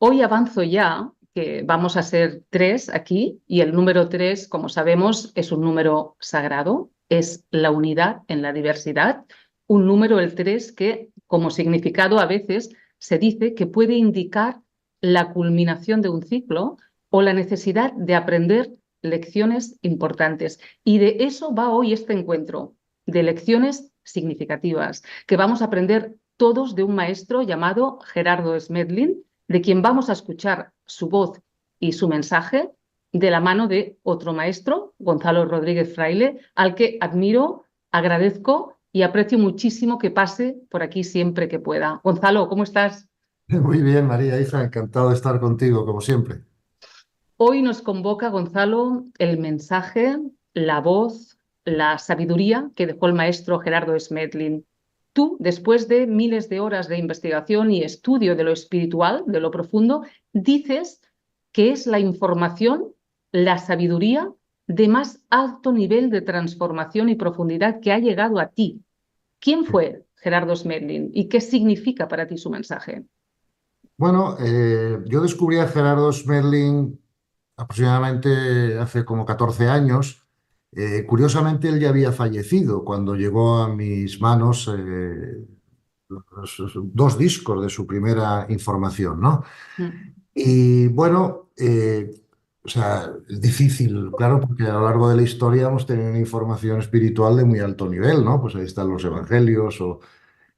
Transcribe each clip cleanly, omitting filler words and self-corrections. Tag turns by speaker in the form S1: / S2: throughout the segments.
S1: Hoy avanzo ya, que vamos a ser 3 aquí, y el número 3, como sabemos, es un número sagrado, es la unidad en la diversidad, un número, el 3, que como significado a veces se dice que puede indicar la culminación de un ciclo o la necesidad de aprender lecciones importantes. Y de eso va hoy este encuentro, de lecciones significativas, que vamos a aprender todos de un maestro llamado Gerardo Smedlin, de quien vamos a escuchar su voz y su mensaje de la mano de otro maestro, Gonzalo Rodríguez Fraile, al que admiro, agradezco y aprecio muchísimo que pase por aquí siempre que pueda. Gonzalo, ¿cómo estás?
S2: Muy bien, María Isa, encantado de estar contigo, como siempre.
S1: Hoy nos convoca, Gonzalo, el mensaje, la voz, la sabiduría que dejó el maestro Gerardo Smedlin. Tú, después de miles de horas de investigación y estudio de lo espiritual, de lo profundo, dices que es la información, la sabiduría de más alto nivel de transformación y profundidad que ha llegado a ti. ¿Quién fue Gerardo Smedlin y qué significa para ti su mensaje?
S2: Bueno, yo descubrí a Gerardo Smerling aproximadamente hace como 14 años. Curiosamente, él ya había fallecido cuando llegó a mis manos los 2 discos de su primera información, ¿no?
S1: Mm.
S2: Y bueno, o sea, es difícil, claro, porque a lo largo de la historia hemos tenido una información espiritual de muy alto nivel, ¿no? Pues ahí están los evangelios o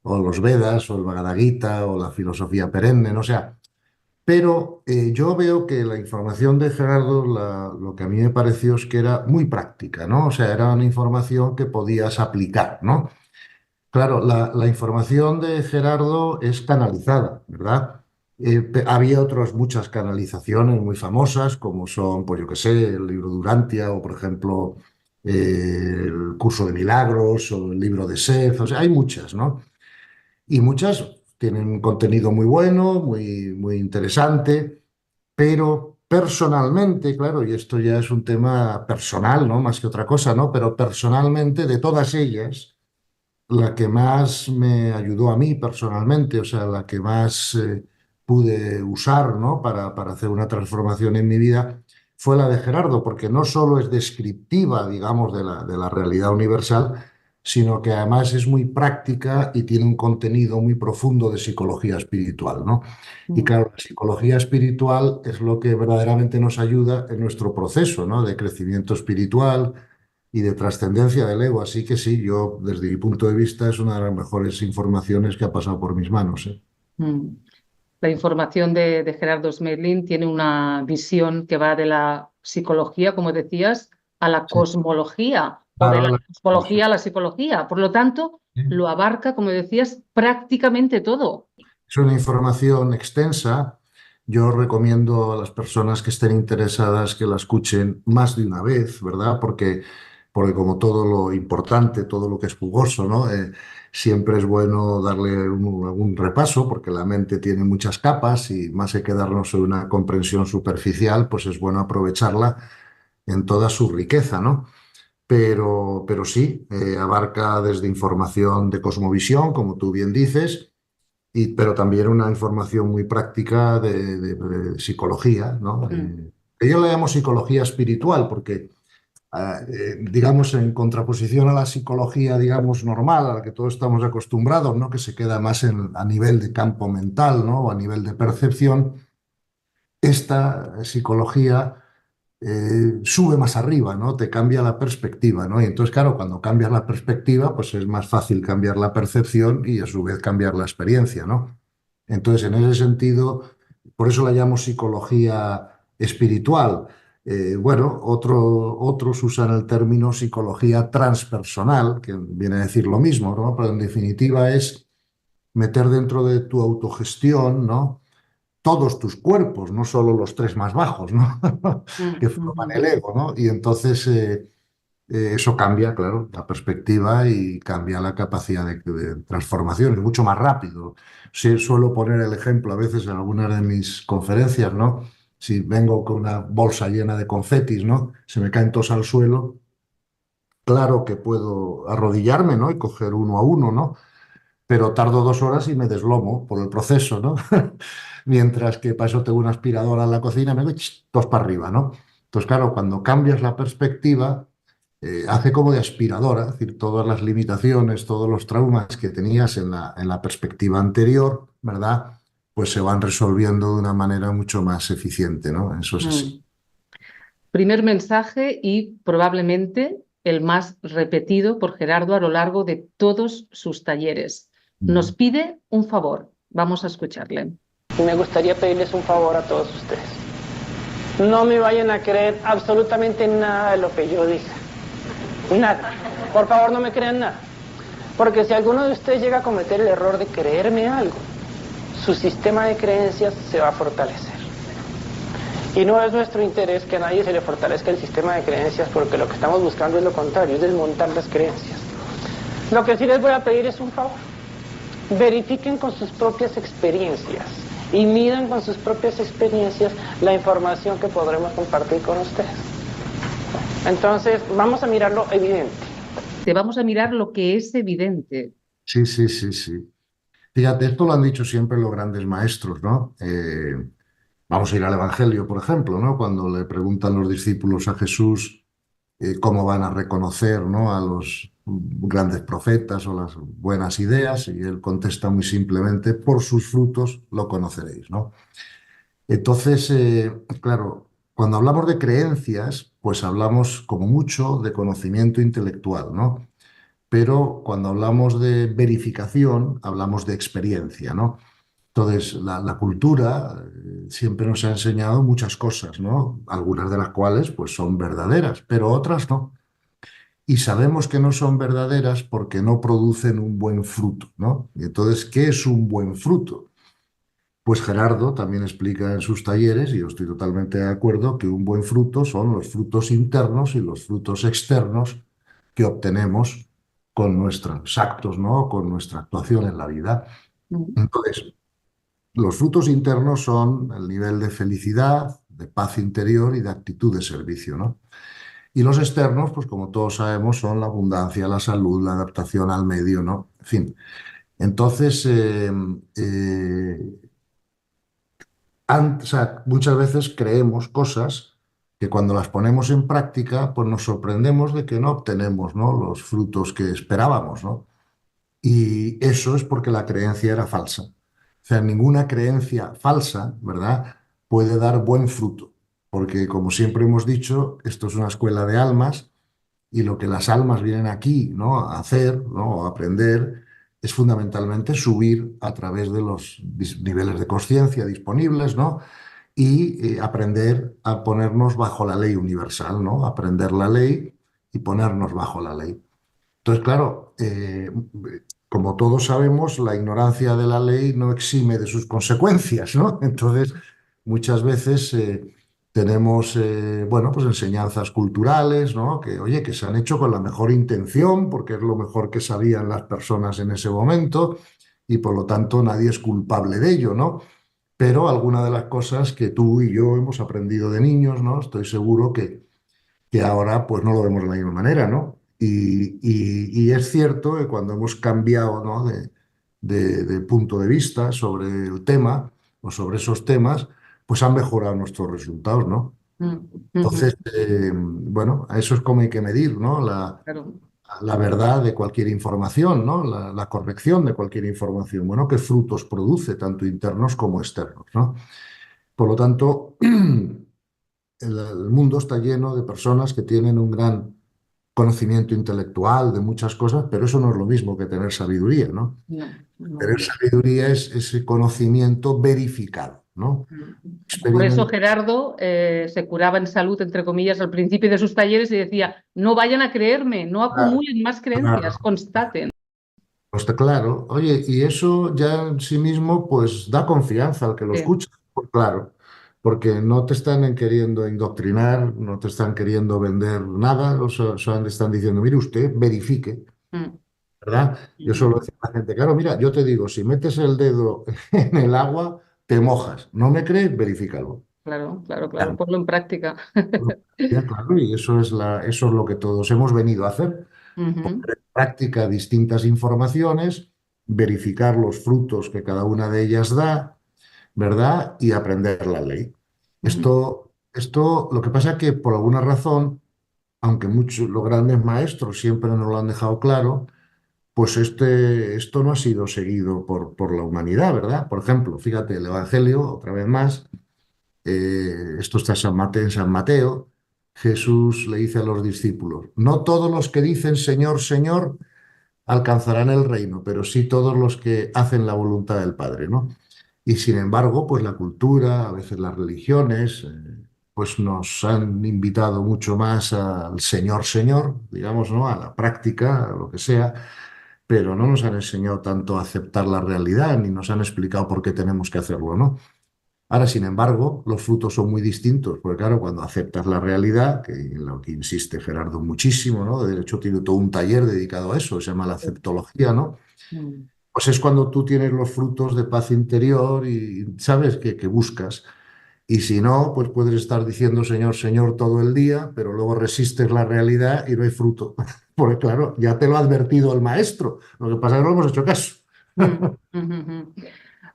S2: los Vedas, o el Bhagavad Gita, o la filosofía perenne, no o sea. Pero yo veo que la información de Gerardo, lo que a mí me pareció es que era muy práctica, ¿no? O sea, era una información que podías aplicar, ¿no? Claro, la información de Gerardo es canalizada, ¿verdad? Había otras muchas canalizaciones muy famosas, como son, pues yo qué sé, el libro Durantia, o por ejemplo, el curso de milagros, o el libro de Seth, o sea, hay muchas, ¿no? Y muchas tienen un contenido muy bueno, muy interesante, pero personalmente, claro, y esto ya es un tema personal, ¿no? Más que otra cosa, ¿no? Pero personalmente, de todas ellas, la que más me ayudó a mí personalmente, o sea, la que más pude usar, ¿no? Para hacer una transformación en mi vida, fue la de Gerardo, porque no solo es descriptiva, digamos, de la realidad universal, sino que además es muy práctica y tiene un contenido muy profundo de psicología espiritual, ¿no? Y
S1: Mm.
S2: claro, la psicología espiritual es lo que verdaderamente nos ayuda en nuestro proceso, ¿no? De crecimiento espiritual y de trascendencia del ego. Así que sí, yo desde mi punto de vista es una de las mejores informaciones que ha pasado por mis manos, ¿eh?
S1: Mm. La información de Gerardo Smerlin tiene una visión que va de la psicología, como decías, a la
S2: Sí,
S1: cosmología o de
S2: claro,
S1: la cosmología a la psicología. Por lo tanto, lo abarca, como decías, prácticamente todo.
S2: es una información extensa. Yo recomiendo a las personas que estén interesadas que la escuchen más de una vez, ¿verdad? Porque como todo lo importante, todo lo que es jugoso, ¿no? Siempre es bueno darle algún repaso, porque la mente tiene muchas capas y más que quedarnos en una comprensión superficial, pues es bueno aprovecharla en toda su riqueza, ¿no? Pero sí, abarca desde información de cosmovisión, como tú bien dices, pero también una información muy práctica de psicología, ¿no?
S1: Mm.
S2: Que yo le llamo psicología espiritual, porque, digamos, en contraposición a la psicología, digamos, normal, a la que todos estamos acostumbrados, ¿no? Que se queda más a nivel de campo mental, ¿no? O a nivel de percepción, esta psicología sube más arriba, ¿no? Te cambia la perspectiva, ¿no? Y entonces, claro, cuando cambias la perspectiva, pues es más fácil cambiar la percepción y a su vez cambiar la experiencia, ¿no? Entonces, en ese sentido, por eso la llamo psicología espiritual. Bueno, otros usan el término psicología transpersonal, que viene a decir lo mismo, ¿no? Pero en definitiva es meter dentro de tu autogestión, ¿no? Todos tus cuerpos, no solo los 3 más bajos, ¿no?
S1: Mm.
S2: Que forman el ego, ¿no? Y entonces eso cambia, claro, la perspectiva y cambia la capacidad de transformación, es mucho más rápido. Sí, suelo poner el ejemplo a veces en algunas de mis conferencias, ¿no? Si vengo con una bolsa llena de confetis, ¿no? Se me caen todos al suelo, claro que puedo arrodillarme, ¿no? Y coger uno a uno, ¿no? pero tardo 2 horas y me deslomo por el proceso, ¿no? Mientras que para eso tengo una aspiradora en la cocina, me voy dos para arriba, ¿no? Entonces, claro, cuando cambias la perspectiva, hace como de aspiradora, es decir, todas las limitaciones, todos los traumas que tenías en la perspectiva anterior, ¿verdad? Pues se van resolviendo de una manera mucho más eficiente, ¿no? Eso es así.
S1: Mm. Primer mensaje y probablemente el más repetido por Gerardo a lo largo de todos sus talleres. Nos
S2: Ujú.
S1: pide un favor. Vamos a escucharle.
S3: Me gustaría pedirles un favor a todos ustedes. No me vayan a creer absolutamente nada de lo que yo diga. Nada. Por favor, no me crean nada. Porque si alguno de ustedes llega a cometer el error de creerme algo, su sistema de creencias se va a fortalecer. Y no es nuestro interés que a nadie se le fortalezca el sistema de creencias, porque lo que estamos buscando es lo contrario, es desmontar las creencias. Lo que sí les voy a pedir es un favor. Verifiquen con sus propias experiencias y midan con sus propias experiencias la información que podremos compartir con ustedes. Entonces, vamos a mirar lo evidente.
S1: Te vamos a mirar lo que es evidente.
S2: Sí, sí, sí, sí. Fíjate, esto lo han dicho siempre los grandes maestros, ¿no? Vamos a ir al Evangelio, por ejemplo, ¿no? Cuando le preguntan los discípulos a Jesús cómo van a reconocer, ¿no? A los grandes profetas o las buenas ideas, y él contesta muy simplemente, por sus frutos lo conoceréis, ¿no? Entonces, claro, cuando hablamos de creencias, pues hablamos como mucho de conocimiento intelectual, ¿no? Pero cuando hablamos de verificación, hablamos de experiencia, ¿no? Entonces, la cultura siempre nos ha enseñado muchas cosas, ¿no? Algunas de las cuales pues son verdaderas, pero otras no. Y sabemos que no son verdaderas porque no producen un buen fruto, ¿no? Y entonces, ¿qué es un buen fruto? Pues Gerardo también explica en sus talleres, y yo estoy totalmente de acuerdo, que un buen fruto son los frutos internos y los frutos externos que obtenemos con nuestros actos, ¿no? Con nuestra actuación en la vida.
S1: Mm.
S2: Entonces, los frutos internos son el nivel de felicidad, de paz interior y de actitud de servicio, ¿no? Y los externos, pues como todos sabemos, son la abundancia, la salud, la adaptación al medio, ¿no? En fin. Entonces, eh, o sea, muchas veces creemos cosas que cuando las ponemos en práctica, pues nos sorprendemos de que no obtenemos, ¿no? Los frutos que esperábamos, ¿no? Y eso es porque la creencia era falsa. O sea, ninguna creencia falsa, ¿verdad?, puede dar buen fruto. Porque, como siempre hemos dicho, esto es una escuela de almas y lo que las almas vienen aquí, ¿no?, a hacer, ¿no?, a aprender, es fundamentalmente subir a través de los niveles de conciencia disponibles, ¿no? Y aprender a ponernos bajo la ley universal, ¿no? Aprender la ley y ponernos bajo la ley. Entonces, claro, como todos sabemos, la ignorancia de la ley no exime de sus consecuencias, ¿no? Entonces, muchas veces tenemos, bueno, pues enseñanzas culturales, ¿no? Que, oye, que se han hecho con la mejor intención, porque es lo mejor que sabían las personas en ese momento, y por lo tanto nadie es culpable de ello, ¿no? Pero algunas de las cosas que tú y yo hemos aprendido de niños, ¿no? Estoy seguro que ahora pues no lo vemos de la misma manera, ¿no? Y es cierto que cuando hemos cambiado, ¿no?, de punto de vista sobre el tema o sobre esos temas, pues han mejorado nuestros resultados, ¿no?
S1: Mm.
S2: Entonces,
S1: Ujú.
S2: bueno, a eso es como hay que medir, ¿no?
S1: Claro.
S2: La verdad de cualquier información, ¿no? La corrección de cualquier información. Bueno, ¿qué frutos produce, tanto internos como externos, ¿no? Por lo tanto, el mundo está lleno de personas que tienen un gran conocimiento intelectual de muchas cosas, pero eso no es lo mismo que tener sabiduría, ¿no?
S1: No, no,
S2: Tener
S1: no.
S2: sabiduría es ese conocimiento verificado, ¿no?
S1: Por eso
S2: Experimentar.
S1: Gerardo se curaba en salud, entre comillas, al principio de sus talleres y decía, no vayan a creerme, no acumulen más creencias,
S2: Claro,
S1: constaten.
S2: pues está claro. Oye, y eso ya en sí mismo pues da confianza al que lo
S1: Sí.
S2: escucha, pues claro, porque no te están queriendo indoctrinar, no te están queriendo vender nada, o sea, solamente están diciendo, mire usted, verifique.
S1: Mm.
S2: ¿Verdad? Yo
S1: Ujú.
S2: suelo decir a la gente, claro, mira, yo te digo, si metes el dedo en el agua, te mojas. ¿No me crees? Verifícalo.
S1: Claro, claro, claro,
S2: Ya,
S1: ponlo en práctica.
S2: ya, claro, y eso es lo que todos hemos venido a hacer,
S1: Ujú.
S2: poner en práctica distintas informaciones verificar los frutos que cada una de ellas da, ¿verdad? Y aprender la ley. Lo que pasa es que por alguna razón, aunque muchos, los grandes maestros siempre nos lo han dejado claro, pues esto no ha sido seguido por la humanidad, ¿verdad? Por ejemplo, fíjate, el Evangelio, otra vez más, esto está en San Mateo, Jesús le dice a los discípulos, no todos los que dicen Señor, Señor, alcanzarán el reino, pero sí todos los que hacen la voluntad del Padre, ¿no? Y sin embargo, pues la cultura, a veces las religiones, pues nos han invitado mucho más al Señor, Señor, digamos, ¿no? A la práctica, a lo que sea, pero no nos han enseñado tanto a aceptar la realidad, ni nos han explicado por qué tenemos que hacerlo, ¿no? Ahora, sin embargo, los frutos son muy distintos, porque claro, cuando aceptas la realidad, que en lo que insiste Gerardo muchísimo, ¿no? De hecho, tiene todo un taller dedicado a eso, se llama la aceptología, ¿no?
S1: Mm.
S2: Pues es cuando tú tienes los frutos de paz interior y sabes que buscas. Y si no, pues puedes estar diciendo Señor, Señor todo el día, pero luego resistes la realidad y no hay fruto. Porque claro, ya te lo ha advertido el maestro. Lo que pasa es que no hemos hecho caso.
S1: Mm, ujú.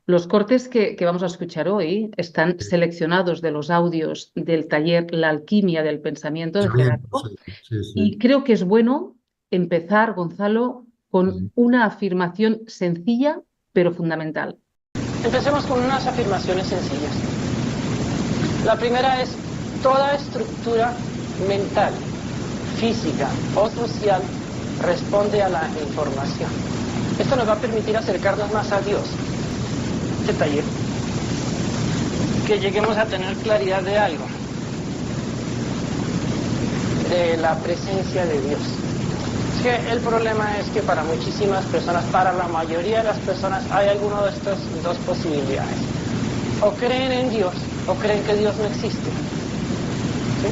S1: Los cortes que vamos a escuchar hoy están seleccionados de los audios del taller La alquimia del pensamiento de
S2: Bien,
S1: Gerardo,
S2: sí,
S1: y
S2: sí,
S1: creo que es bueno empezar, Gonzalo, con
S2: sí.
S1: una afirmación sencilla pero fundamental.
S3: Empecemos con unas afirmaciones sencillas. La primera es, toda estructura mental, física o social responde a la información. Esto nos va a permitir acercarnos más a Dios. Este taller, que lleguemos a tener claridad de algo, de la presencia de Dios. Es que el problema es que para muchísimas personas, para la mayoría de las personas, hay alguna de estas dos posibilidades. O creen en Dios, o creen que Dios no existe. ¿Sí?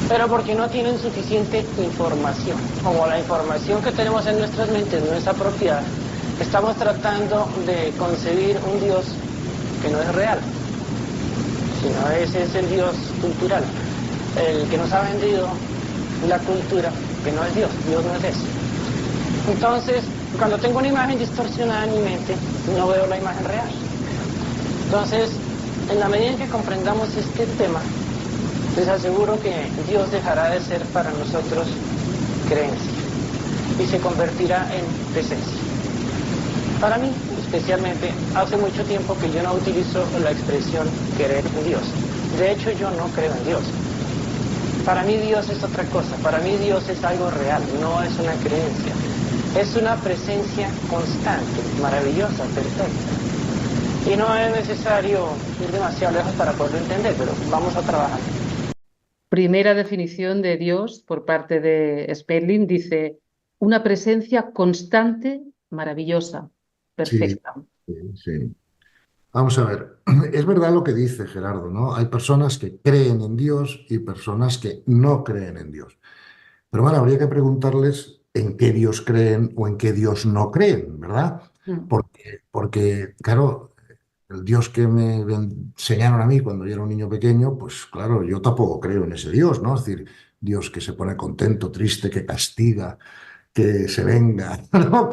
S3: Pero porque no tienen suficiente información. Como la información que tenemos en nuestras mentes no es apropiada, estamos tratando de concebir un Dios que no es real, sino ese es el Dios cultural, el que nos ha vendido la cultura, que no es Dios, Dios no es eso. Entonces, cuando tengo una imagen distorsionada en mi mente, no veo la imagen real. Entonces, en la medida en que comprendamos este tema, les aseguro que Dios dejará de ser para nosotros creencia y se convertirá en presencia. Para mí, especialmente, hace mucho tiempo que yo no utilizo la expresión querer en Dios. De hecho, yo no creo en Dios. Para mí Dios es otra cosa. Para mí Dios es algo real, no es una creencia. Es una presencia constante, maravillosa, perfecta. Y no es necesario ir demasiado lejos para poderlo entender, pero vamos a trabajar.
S1: Primera definición de Dios por parte de Spelling dice, una presencia constante, maravillosa,
S2: Sí,
S1: perfecta.
S2: sí, sí. Vamos a ver, es verdad lo que dice Gerardo, ¿no? Hay personas que creen en Dios y personas que no creen en Dios. Pero bueno, habría que preguntarles en qué Dios creen o en qué Dios no creen, ¿verdad?
S1: Mm.
S2: Porque claro, el Dios que me enseñaron a mí cuando yo era un niño pequeño, pues claro, yo tampoco creo en ese Dios, ¿no? Es decir, Dios que se pone contento, triste, que castiga, que se venga, ¿no?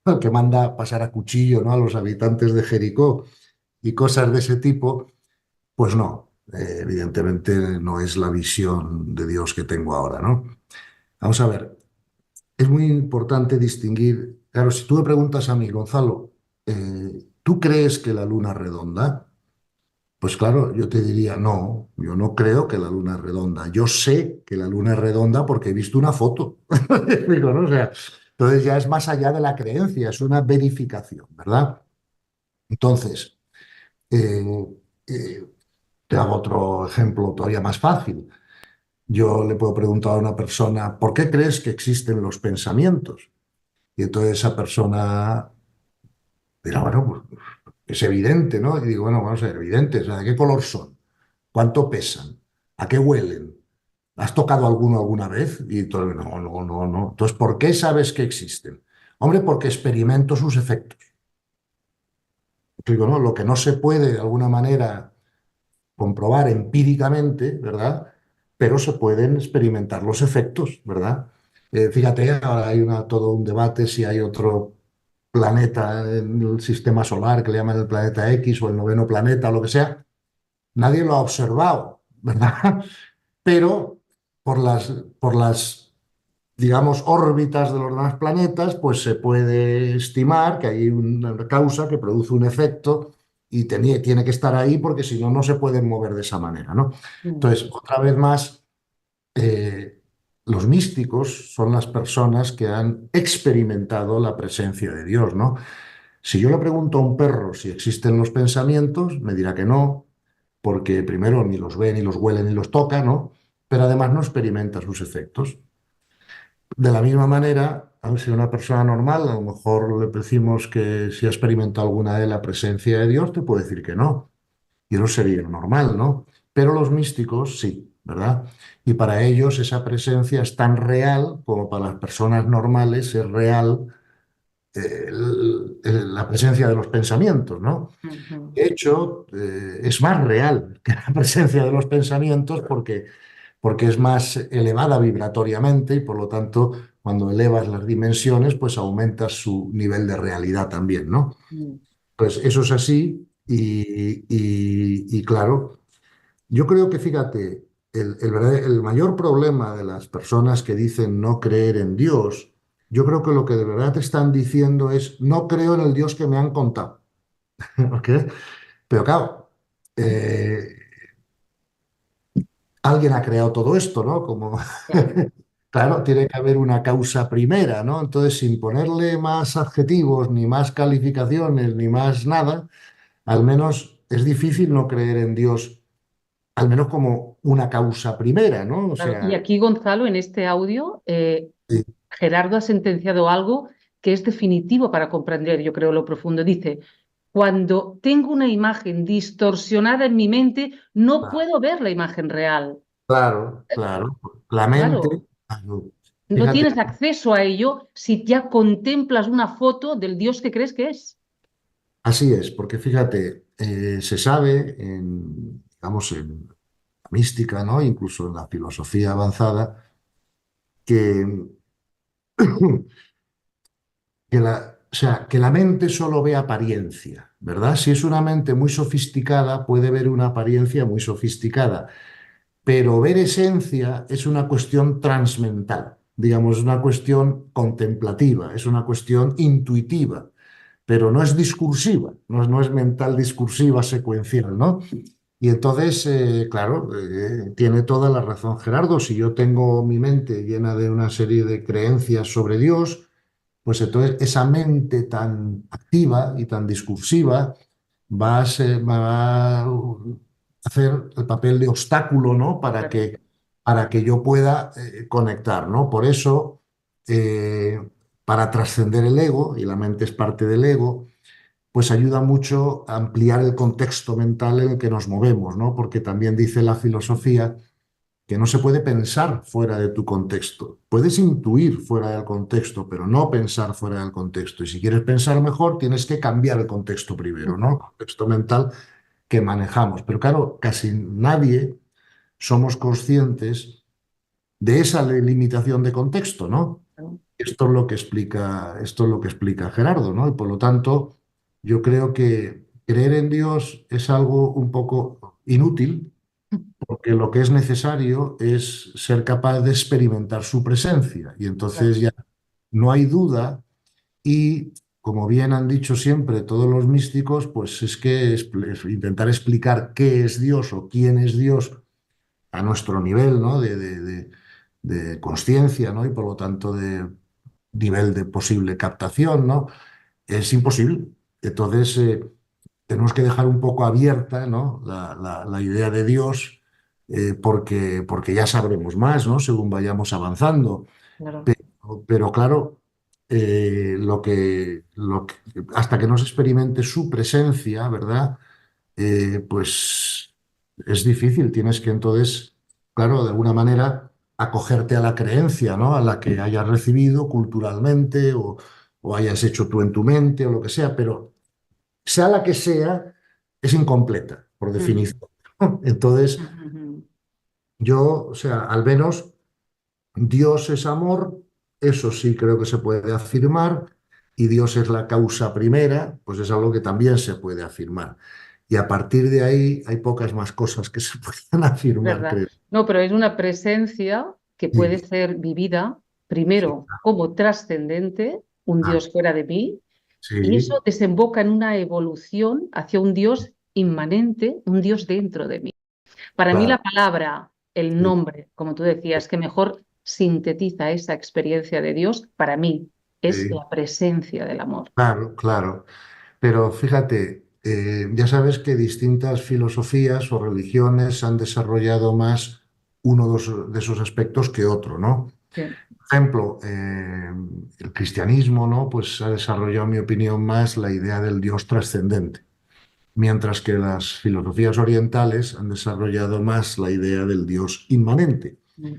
S2: Bueno, que manda pasar a cuchillo, ¿no? A los habitantes de Jericó y cosas de ese tipo, pues no, evidentemente no es la visión de Dios que tengo ahora, ¿no? Vamos a ver, es muy importante distinguir, claro, si tú me preguntas a mí, Gonzalo, ¿tú crees que la luna es redonda? Pues claro, yo te diría, no, yo no creo que la luna es redonda. Yo sé que la luna es redonda porque he visto una foto. Digo, ¿no? O sea, entonces ya es más allá de la creencia, es una verificación, ¿verdad? Entonces, eh, eh, te hago otro ejemplo todavía más fácil. Yo le puedo preguntar a una persona, ¿por qué crees que existen los pensamientos? Y entonces esa persona dirá, bueno, pues es evidente, ¿no? Y digo, bueno, vamos a ver, evidente, o sea, ¿de qué color son? ¿Cuánto pesan? ¿A qué huelen? ¿Has tocado alguno alguna vez? Y todo, no, no, no, no. Entonces, ¿por qué sabes que existen? Hombre, porque experimento sus efectos. Digo, ¿no? Lo que no se puede de alguna manera comprobar empíricamente, ¿verdad? Pero se pueden experimentar los efectos, ¿verdad? Fíjate, ahora hay todo un debate si hay otro planeta en el sistema solar que le llaman el planeta X o el noveno planeta o lo que sea. Nadie lo ha observado, ¿verdad? Pero por las, digamos, órbitas de los demás planetas, pues se puede estimar que hay una causa que produce un efecto y tiene que estar ahí porque si no, no se pueden mover de esa manera, ¿no?
S1: Mm.
S2: Entonces, otra vez más, eh, los místicos son las personas que han experimentado la presencia de Dios, ¿no? Si yo le pregunto a un perro si existen los pensamientos, me dirá que no, porque primero ni los ve, ni los huele, ni los toca, ¿no? Pero además no experimenta sus efectos. De la misma manera, a ver, si una persona normal, a lo mejor le decimos que si ha experimentado alguna de la presencia de Dios, te puede decir que no. Y eso sería normal, ¿no? Pero los místicos sí, ¿verdad? Y para ellos esa presencia es tan real como para las personas normales es real la presencia de los pensamientos, ¿no?
S1: Ujú.
S2: De hecho, es más real que la presencia de los pensamientos porque es más elevada vibratoriamente y por lo tanto, cuando elevas las dimensiones, pues aumentas su nivel de realidad también, ¿no?
S1: Mm.
S2: Pues eso es así y claro, yo creo que fíjate, el mayor problema de las personas que dicen no creer en Dios, yo creo que lo que de verdad te están diciendo es no creo en el Dios que me han contado. ¿Ok? Pero claro, eh, alguien ha creado todo esto, ¿no? Como,
S1: Ya.
S2: claro, tiene que haber una causa primera, ¿no? Entonces, sin ponerle más adjetivos, ni más calificaciones, ni más nada, al menos es difícil no creer en Dios, al menos como una causa primera, ¿no? O
S1: Claro, y
S2: sea,
S1: aquí, Gonzalo, en este audio,
S2: sí,
S1: Gerardo ha sentenciado algo que es definitivo para comprender, yo creo, lo profundo. Dice, cuando tengo una imagen distorsionada en mi mente, no puedo ver la imagen real.
S2: claro, claro. La mente,
S1: Claro,
S2: claro,
S1: no
S2: fíjate,
S1: tienes acceso a ello si ya contemplas una foto del Dios que crees que es.
S2: así es, porque fíjate, se sabe digamos, en la mística, ¿no? Incluso en la filosofía avanzada, que que la mente solo ve apariencia, ¿verdad? Si es una mente muy sofisticada, puede ver una apariencia muy sofisticada, pero ver esencia es una cuestión transmental, digamos, es una cuestión contemplativa, es una cuestión intuitiva, pero no es discursiva, no es mental discursiva secuencial, ¿no? Y entonces, claro, tiene toda la razón Gerardo. Si yo tengo mi mente llena de una serie de creencias sobre Dios, pues entonces esa mente tan activa y tan discursiva va a hacer el papel de obstáculo, ¿no?
S1: Claro.
S2: Para que yo pueda conectar, ¿no? Por eso, para trascender el ego, y la mente es parte del ego, pues ayuda mucho a ampliar el contexto mental en el que nos movemos, ¿no? Porque también dice la filosofía que no se puede pensar fuera de tu contexto. Puedes intuir fuera del contexto, pero no pensar fuera del contexto. Y si quieres pensar mejor, tienes que cambiar el contexto primero, ¿no? El contexto mental que manejamos. Pero claro, casi nadie somos conscientes de esa limitación de contexto, ¿no?
S1: Claro.
S2: Esto es lo que explica Gerardo, ¿no? Y por lo tanto, yo creo que creer en Dios es algo un poco inútil porque lo que es necesario es ser capaz de experimentar su presencia y entonces
S1: Claro.
S2: ya no hay duda y como bien han dicho siempre todos los místicos, pues es que es intentar explicar qué es Dios o quién es Dios a nuestro nivel, ¿no? de conciencia, ¿no? Y por lo tanto de nivel de posible captación, ¿no? Es imposible. Entonces, tenemos que dejar un poco abierta, ¿no? la idea de Dios, porque ya sabremos más, ¿no? Según vayamos avanzando.
S1: Claro.
S2: Pero claro, hasta que no se experimente su presencia, ¿verdad? Pues es difícil. Tienes que entonces, claro, de alguna manera acogerte a la creencia, ¿no? A la que hayas recibido culturalmente o hayas hecho tú en tu mente o lo que sea, pero sea la que sea, es incompleta, por
S1: Ujú.
S2: definición. Entonces,
S1: Ujú.
S2: yo, o sea, al menos Dios es amor, eso sí creo que se puede afirmar, y Dios es la causa primera, pues es algo que también se puede afirmar. Y a partir de ahí hay pocas más cosas que se puedan afirmar,
S1: ¿Verdad?
S2: creo.
S1: No, pero es una presencia que
S2: Sí,
S1: puede ser vivida
S2: sí,
S1: primero como trascendente, un
S2: ah,
S1: Dios fuera de mí, y eso
S2: sí,
S1: desemboca en una evolución hacia un Dios inmanente, un Dios dentro de mí. Para mí la
S2: claro,
S1: palabra, el
S2: sí,
S1: nombre, como tú decías, que mejor sintetiza esa experiencia de Dios, para mí es
S2: sí,
S1: la presencia del amor.
S2: claro, claro. Pero fíjate, ya sabes que distintas filosofías o religiones han desarrollado más uno de esos aspectos que otro, ¿no?
S1: Sí.
S2: Por ejemplo, el cristianismo, ¿no? Pues ha desarrollado, en mi opinión, más la idea del Dios trascendente, mientras que las filosofías orientales han desarrollado más la idea del Dios inmanente.
S1: Mm.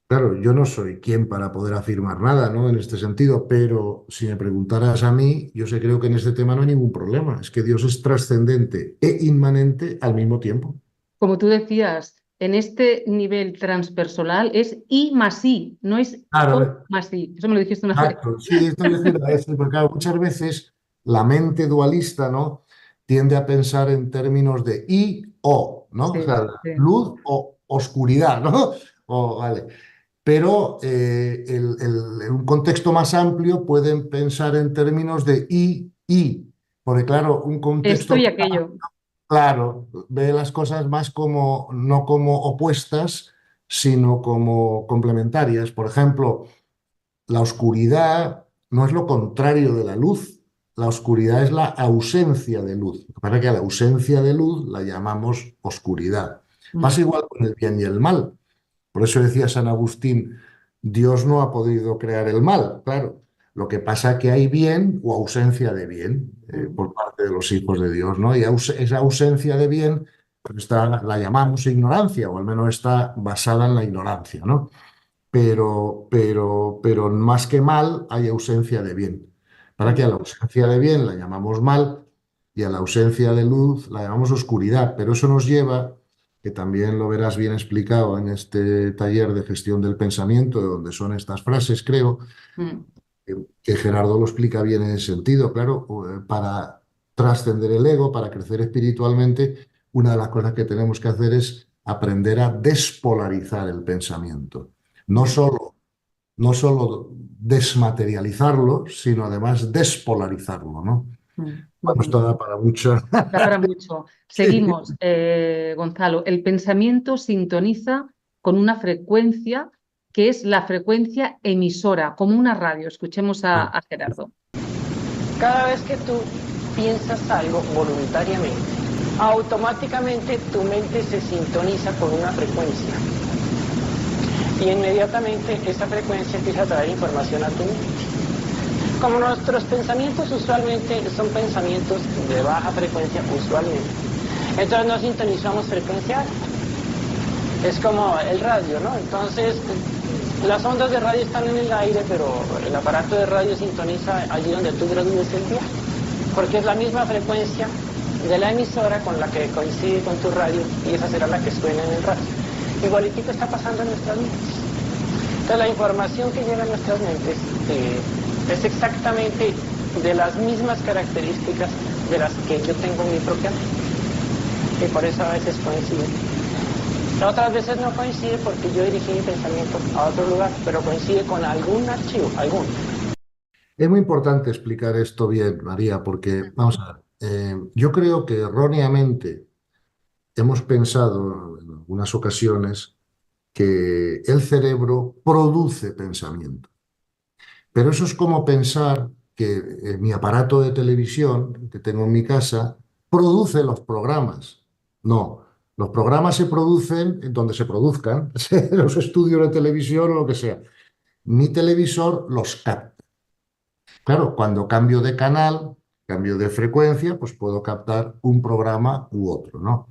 S2: Claro, yo no soy quien para poder afirmar nada, ¿no? En este sentido, pero si me preguntaras a mí, yo sé, creo que en este tema no hay ningún problema. Es que Dios es trascendente e inmanente al mismo tiempo.
S1: Como tú decías, en este nivel transpersonal es I más I, no es O
S2: Claro,
S1: más I. Eso me lo dijiste una vez.
S2: exacto. Sí, esto es decir, porque claro, muchas veces la mente dualista, ¿no? Tiende a pensar en términos de y o, ¿no? O
S1: Sí,
S2: sea,
S1: sí.
S2: luz o oscuridad, ¿no? O, vale. Pero en un contexto más amplio pueden pensar en términos de y, porque claro, un
S1: Esto
S2: contexto
S1: y
S2: más
S1: aquello.
S2: claro ve las cosas más como, no como opuestas, sino como complementarias. Por ejemplo, la oscuridad no es lo contrario de la luz, la oscuridad es la ausencia de luz. Lo que pasa es que a la ausencia de luz la llamamos oscuridad.
S1: Mm.
S2: Pasa igual con el bien y el mal. Por eso decía San Agustín, Dios no ha podido crear el mal, claro. Lo que pasa es que hay bien o ausencia de bien
S1: Mm.
S2: por parte de los hijos de Dios, ¿no? Y esa ausencia de bien pues la llamamos ignorancia, o al menos está basada en la ignorancia, ¿no? Pero más que mal hay ausencia de bien. Para que
S1: Mm.
S2: a la ausencia de bien la llamamos mal y a la ausencia de luz la llamamos oscuridad, pero eso nos lleva, que también lo verás bien explicado en este taller de gestión del pensamiento, donde son estas frases, creo,
S1: Mm.
S2: que Gerardo lo explica bien en ese sentido, claro, para trascender el ego, para crecer espiritualmente, una de las cosas que tenemos que hacer es aprender a despolarizar el pensamiento. No
S1: Mm.
S2: solo, no solo desmaterializarlo, sino además despolarizarlo, ¿no?
S1: Mm.
S2: Bueno,
S1: Ujú.
S2: esto da para mucho.
S1: Da para mucho.
S2: Sí.
S1: Seguimos, Gonzalo. El pensamiento sintoniza con una frecuencia que es la frecuencia emisora, como una radio. Escuchemos a Gerardo.
S3: Cada vez que tú piensas algo voluntariamente, automáticamente tu mente se sintoniza con una frecuencia y inmediatamente esa frecuencia empieza a traer información a tu mente. Como nuestros pensamientos usualmente son pensamientos de baja frecuencia, usualmente, entonces no sintonizamos frecuencia alta. Es como el radio, ¿no? Entonces, las ondas de radio están en el aire, pero el aparato de radio sintoniza allí donde tú gradúes el viaje, porque es la misma frecuencia de la emisora con la que coincide con tu radio y esa será la que suena en el radio. Igualitito está pasando en nuestras mentes. Entonces la información que llega a nuestras mentes es exactamente de las mismas características de las que yo tengo en mi propia mente, y por eso a veces coincide. Otras veces no coincide porque yo dirigí mi pensamiento a otro lugar, pero coincide con algún archivo, algún.
S2: Es muy importante explicar esto bien, María, porque, vamos a ver, yo creo que erróneamente hemos pensado en algunas ocasiones que el cerebro produce pensamiento. Pero eso es como pensar que mi aparato de televisión que tengo en mi casa produce los programas. No, los programas se producen en donde se produzcan, los estudios de televisión o lo que sea. Mi televisor los capta. Claro, cuando cambio de canal, cambio de frecuencia, pues puedo captar un programa u otro, ¿no?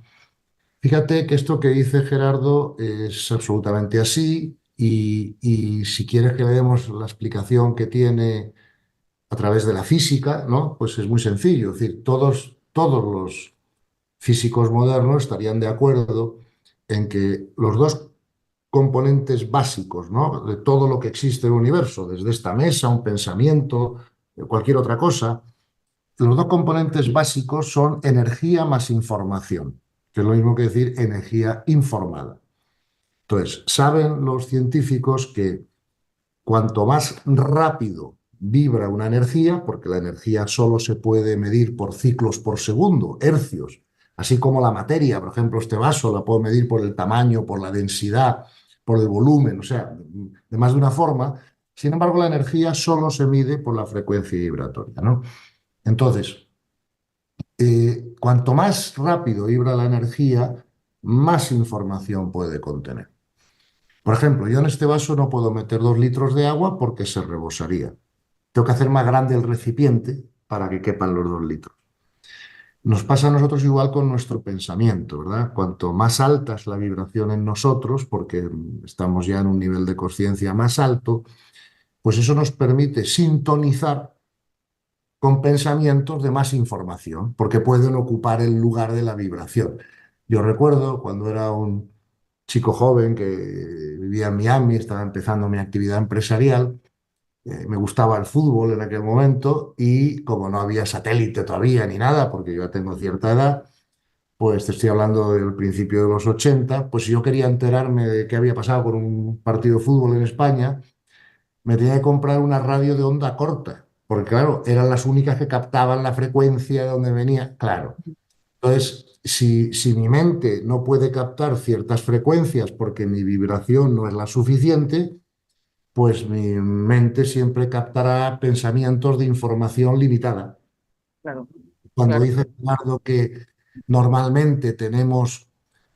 S2: Fíjate que esto que dice Gerardo es absolutamente así y si quieres que le demos la explicación que tiene a través de la física, ¿no? Pues es muy sencillo. Es decir, todos los físicos modernos estarían de acuerdo en que los dos componentes básicos, ¿no? De todo lo que existe en el universo, desde esta mesa, un pensamiento, cualquier otra cosa. Los dos componentes básicos son energía más información, que es lo mismo que decir energía informada. Entonces, saben los científicos que cuanto más rápido vibra una energía, porque la energía solo se puede medir por ciclos por segundo, hercios, así como la materia, por ejemplo, este vaso la puedo medir por el tamaño, por la densidad, por el volumen, o sea, de más de una forma. Sin embargo, la energía solo se mide por la frecuencia vibratoria, ¿no? Entonces, cuanto más rápido vibra la energía, más información puede contener. Por ejemplo, yo en este vaso no puedo meter 2 litros de agua porque se rebosaría. Tengo que hacer más grande el recipiente para que quepan los 2 litros. Nos pasa a nosotros igual con nuestro pensamiento, ¿verdad? Cuanto más alta es la vibración en nosotros, porque estamos ya en un nivel de conciencia más alto, pues eso nos permite sintonizar con pensamientos de más información, porque pueden ocupar el lugar de la vibración. Yo recuerdo cuando era un chico joven que vivía en Miami, estaba empezando mi actividad empresarial, me gustaba el fútbol en aquel momento y como no había satélite todavía ni nada, porque yo ya tengo cierta edad, pues te estoy hablando del principio de los 80, pues si yo quería enterarme de qué había pasado con un partido de fútbol en España, me tenía que comprar una radio de onda corta, porque claro, eran las únicas que captaban la frecuencia de donde venía, claro. Entonces, si mi mente no puede captar ciertas frecuencias porque mi vibración no es la suficiente, pues mi mente siempre captará pensamientos de información limitada.
S1: Claro,
S2: Cuando
S1: claro.
S2: dice Leonardo que normalmente tenemos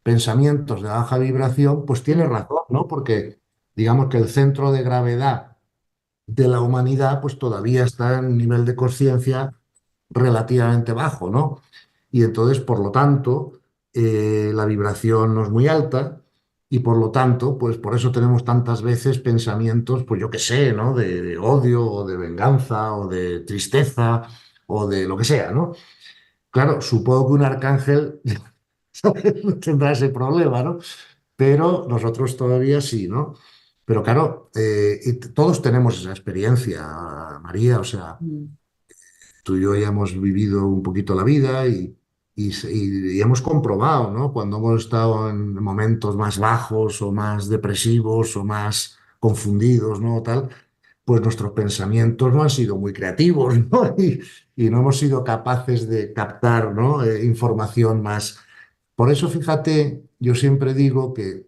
S2: pensamientos de baja vibración, pues tiene razón, ¿no? Porque digamos que el centro de gravedad de la humanidad pues todavía está en un nivel de conciencia relativamente bajo, ¿no? Y entonces, por lo tanto, la vibración no es muy alta y por lo tanto, pues por eso tenemos tantas veces pensamientos, pues yo qué sé, ¿no? De odio o de venganza o de tristeza o de lo que sea, ¿no? Claro, supongo que un arcángel ¿sabes? No tendrá ese problema, ¿no? Pero nosotros todavía sí, ¿no? Pero claro, y todos tenemos esa experiencia, María, o sea,
S1: Mm.
S2: tú y yo ya hemos vivido un poquito la vida y hemos comprobado, ¿no? Cuando hemos estado en momentos más bajos o más depresivos o más confundidos, ¿no? Tal, pues nuestros pensamientos no han sido muy creativos, ¿no? Y no hemos sido capaces de captar, ¿no? Información más. Por eso, fíjate, yo siempre digo que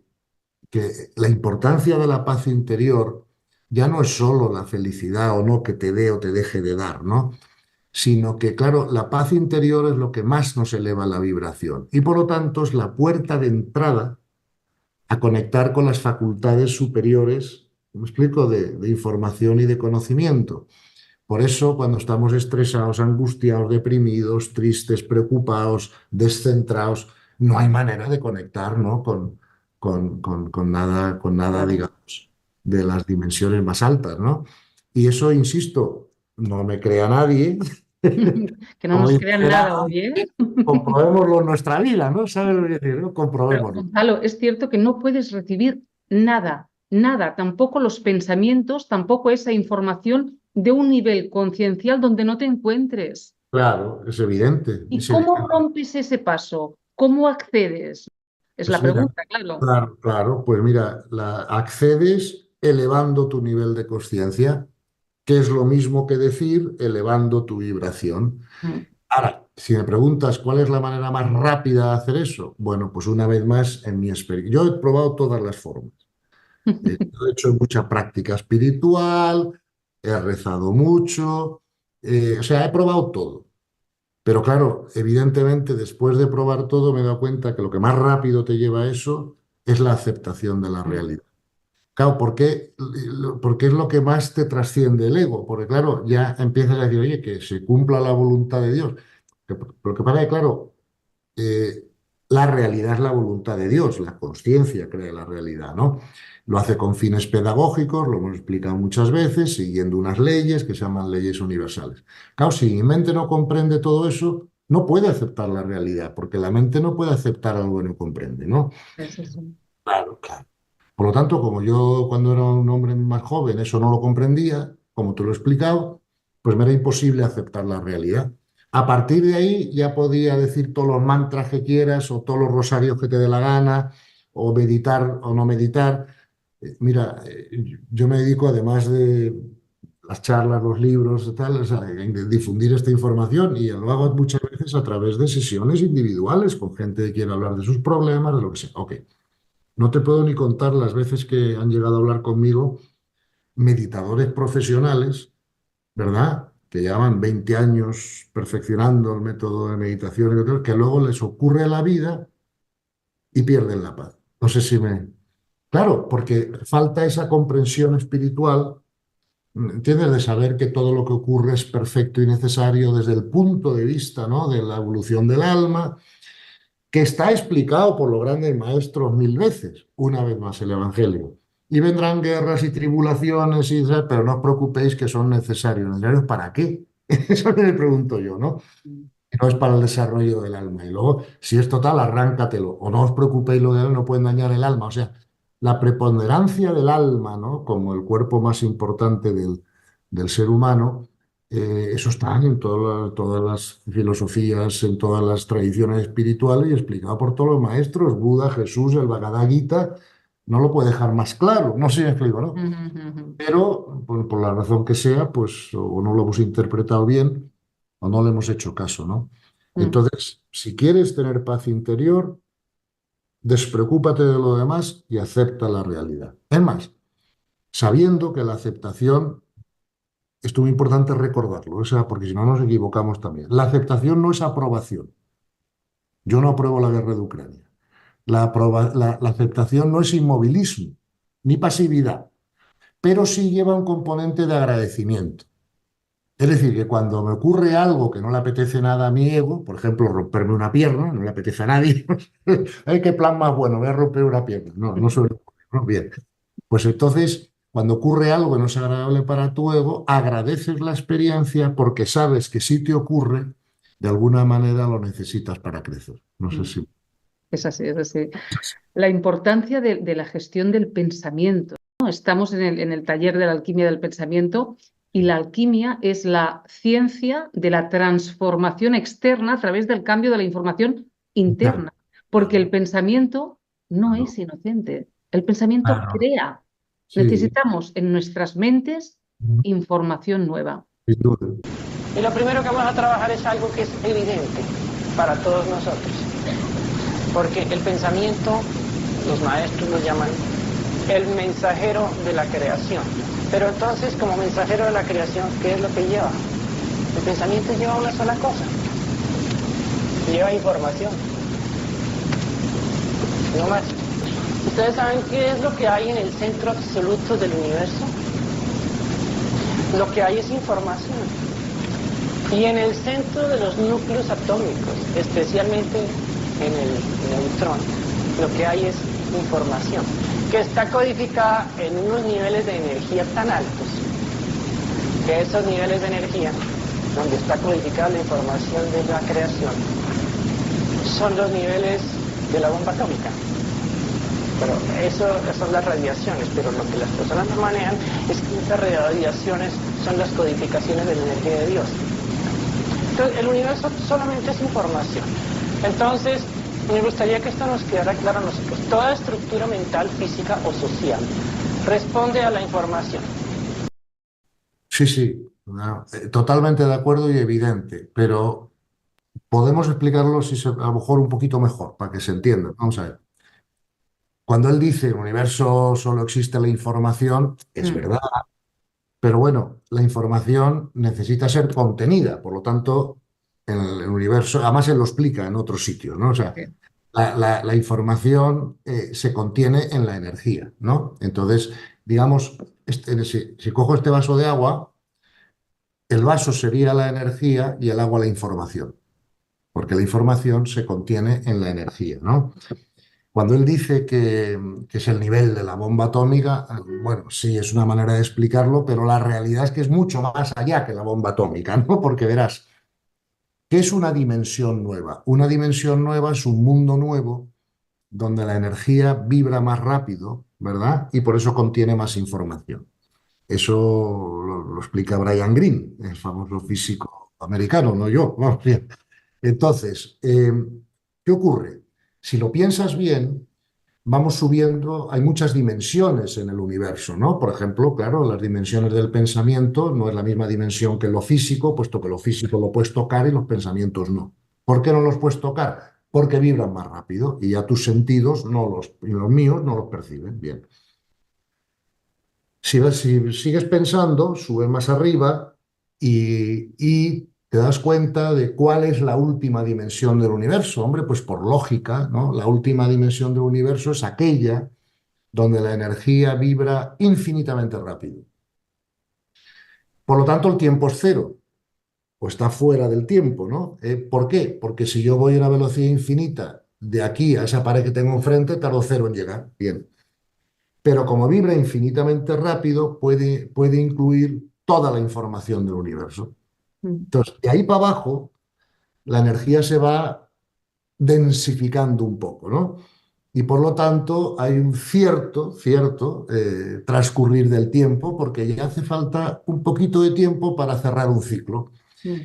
S2: la importancia de la paz interior ya no es solo la felicidad o no que te dé o te deje de dar, ¿no? Sino que, claro, la paz interior es lo que más nos eleva la vibración y por lo tanto es la puerta de entrada a conectar con las facultades superiores, ¿me explico?, de información y de conocimiento. Por eso, cuando estamos estresados, angustiados, deprimidos, tristes, preocupados, descentrados, no hay manera de conectar, ¿no? Con nada,
S1: Claro.
S2: digamos, de las dimensiones más altas, ¿no? Y eso, insisto, no me crea nadie,
S1: Que no
S2: como
S1: nos
S2: dice
S1: crean nada,
S2: Gerardo,
S1: oye.
S2: comprobémoslo en nuestra vida, ¿no? ¿Sabes lo que quiero decir? ¿No?
S1: Pero,
S2: Comprobémoslo.
S1: Gonzalo, es cierto que no puedes recibir nada, nada, tampoco los pensamientos, tampoco esa información de un nivel conciencial donde no te encuentres.
S2: Claro, es evidente,
S1: ¿Y
S2: es
S1: cómo
S2: evidente.
S1: rompes ese paso? ¿Cómo accedes? Es
S2: Pues
S1: la
S2: mira,
S1: pregunta, claro.
S2: claro, claro, pues mira, accedes elevando tu nivel de conciencia, que es lo mismo que decir elevando tu vibración.
S1: Mm.
S2: Ahora, si me preguntas cuál es la manera más rápida de hacer eso, bueno, pues una vez más en mi experiencia. Yo he probado todas las formas. Yo he hecho mucha práctica espiritual, he rezado mucho, o sea, he probado todo. Pero claro, evidentemente después de probar todo me he dado cuenta que lo que más rápido te lleva a eso es la aceptación de la
S1: Mm.
S2: realidad. Claro, porque es lo que más te trasciende el ego, porque claro, ya empiezas a decir, oye, que se cumpla la voluntad de Dios. Lo que pasa es que, claro, eh, la realidad es la voluntad de Dios, la conciencia crea la realidad, ¿no? Lo hace con fines pedagógicos, lo hemos explicado muchas veces, siguiendo unas leyes que se llaman leyes universales. Claro, si mi mente no comprende todo eso, no puede aceptar la realidad, porque la mente no puede aceptar algo que no comprende, ¿no?
S1: Es eso.
S2: Claro, claro. Por lo tanto, como yo cuando era un hombre más joven eso no lo comprendía, como te lo he explicado, pues me era imposible aceptar la realidad. A partir de ahí ya podía decir todos los mantras que quieras o todos los rosarios que te dé la gana, o meditar o no meditar. Mira, yo me dedico, además de las charlas, los libros, y tal, o sea, en difundir esta información, y lo hago muchas veces a través de sesiones individuales con gente que quiere hablar de sus problemas, de lo que sea. Ok, no te puedo ni contar las veces que han llegado a hablar conmigo meditadores profesionales, ¿verdad? Que llevan 20 años perfeccionando el método de meditación y otros, que luego les ocurre la vida y pierden la paz. No sé si me... Claro, porque falta esa comprensión espiritual, ¿entiendes? De saber que todo lo que ocurre es perfecto y necesario desde el punto de vista, ¿no? De la evolución del alma, que está explicado por los grandes maestros mil veces, una vez más el Evangelio. Y vendrán guerras y tribulaciones, pero no os preocupéis que son necesarios. ¿Necesarios para qué? Eso me pregunto yo, ¿no? No es para el desarrollo del alma. Y luego, si es total, arráncatelo. O no os preocupéis, lo de él no pueden dañar el alma. O sea, la preponderancia del alma, ¿no? Como el cuerpo más importante del ser humano, eso está en todas las filosofías, en todas las tradiciones espirituales y explicado por todos los maestros. Buda, Jesús, el Bhagavad Gita, no lo puede dejar más claro. No sé si me explico, ¿no? Pero por la razón que sea, pues o no lo hemos interpretado bien o no le hemos hecho caso, ¿no? Entonces, si quieres tener paz interior, despreocúpate de lo demás y acepta la realidad. Es más, sabiendo que la aceptación, esto es muy importante recordarlo, o sea, porque si no nos equivocamos también. La aceptación no es aprobación. Yo no apruebo la guerra de Ucrania. La aceptación no es inmovilismo ni pasividad, pero sí lleva un componente de agradecimiento. Es decir, que cuando me ocurre algo que no le apetece nada a mi ego, por ejemplo, romperme una pierna, no le apetece a nadie, ¡ay, qué plan más bueno! Voy a romper una pierna. No, no suele ocurrir, ¿no? Bien. Pues entonces, cuando ocurre algo que no es agradable para tu ego, agradeces la experiencia porque sabes que si te ocurre, de alguna manera lo necesitas para crecer. No sé si...
S1: Es así, es así. La importancia de la gestión del pensamiento, ¿no? Estamos en el taller de la alquimia del pensamiento y la alquimia es la ciencia de la transformación externa a través del cambio de la información interna, porque el pensamiento no
S2: Claro,
S1: es inocente, el pensamiento
S2: claro.
S1: crea.
S2: Sí,
S1: Necesitamos en nuestras mentes información nueva.
S2: sin duda.
S3: Y lo primero que vamos a trabajar es algo que es evidente para todos nosotros. Porque el pensamiento, los maestros lo llaman el mensajero de la creación. Pero entonces, como mensajero de la creación, ¿qué es lo que lleva? El pensamiento lleva una sola cosa. Lleva información. No más. ¿Ustedes saben qué es lo que hay en el centro absoluto del universo? Lo que hay es información. Y en el centro de los núcleos atómicos, especialmente en el neutrón, lo que hay es información, que está codificada en unos niveles de energía tan altos, que esos niveles de energía, donde está codificada la información de la creación, son los niveles de la bomba atómica. Pero eso son las radiaciones, pero lo que las personas no manejan es que esas radiaciones son las codificaciones de la energía de Dios. Entonces, el universo solamente es información. Entonces, me gustaría que esto nos quedara claro a nosotros. Toda estructura mental, física o social responde a la información.
S2: Sí, sí, no, totalmente de acuerdo y evidente, pero podemos explicarlo si a lo mejor un poquito mejor, para que se entienda. Vamos a ver. Cuando él dice el universo solo existe la información, es
S1: Mm,
S2: verdad, pero bueno, la información necesita ser contenida, por lo tanto, en el universo, además él lo explica en otros sitios, ¿no? O sea,
S1: sí.
S2: la información se contiene en la energía, ¿no? Entonces, digamos, si cojo este vaso de agua, el vaso sería la energía y el agua la información, porque la información se contiene en la energía, ¿no? Cuando él dice que es el nivel de la bomba atómica, bueno, sí, es una manera de explicarlo, pero la realidad es que es mucho más allá que la bomba atómica, ¿no? Porque verás, ¿qué es una dimensión nueva? Una dimensión nueva es un mundo nuevo donde la energía vibra más rápido, ¿verdad? Y por eso contiene más información. Eso lo explica Brian Greene, el famoso físico americano, no yo. Vamos bien. Entonces, ¿qué ocurre? Si lo piensas bien, vamos subiendo, hay muchas dimensiones en el universo, ¿no? Por ejemplo, claro, las dimensiones del pensamiento no es la misma dimensión que lo físico, puesto que lo físico lo puedes tocar y los pensamientos no. ¿Por qué no los puedes tocar? Porque vibran más rápido y ya tus sentidos, y los míos, no los perciben. Bien. Si sigues pensando, subes más arriba y te das cuenta de cuál es la última dimensión del universo. Hombre, pues por lógica, ¿no? La última dimensión del universo es aquella donde la energía vibra infinitamente rápido. Por lo tanto, el tiempo es cero, o está fuera del tiempo, ¿no? ¿Por qué? Porque si yo voy a una velocidad infinita de aquí a esa pared que tengo enfrente, tardo cero en llegar. Bien. Pero como vibra infinitamente rápido, puede incluir toda la información del universo.
S1: Mm.
S2: Entonces, de ahí para abajo, la energía se va densificando un poco, ¿no? Y por lo tanto hay un cierto transcurrir del tiempo, porque ya hace falta un poquito de tiempo para cerrar un ciclo.
S1: Mm.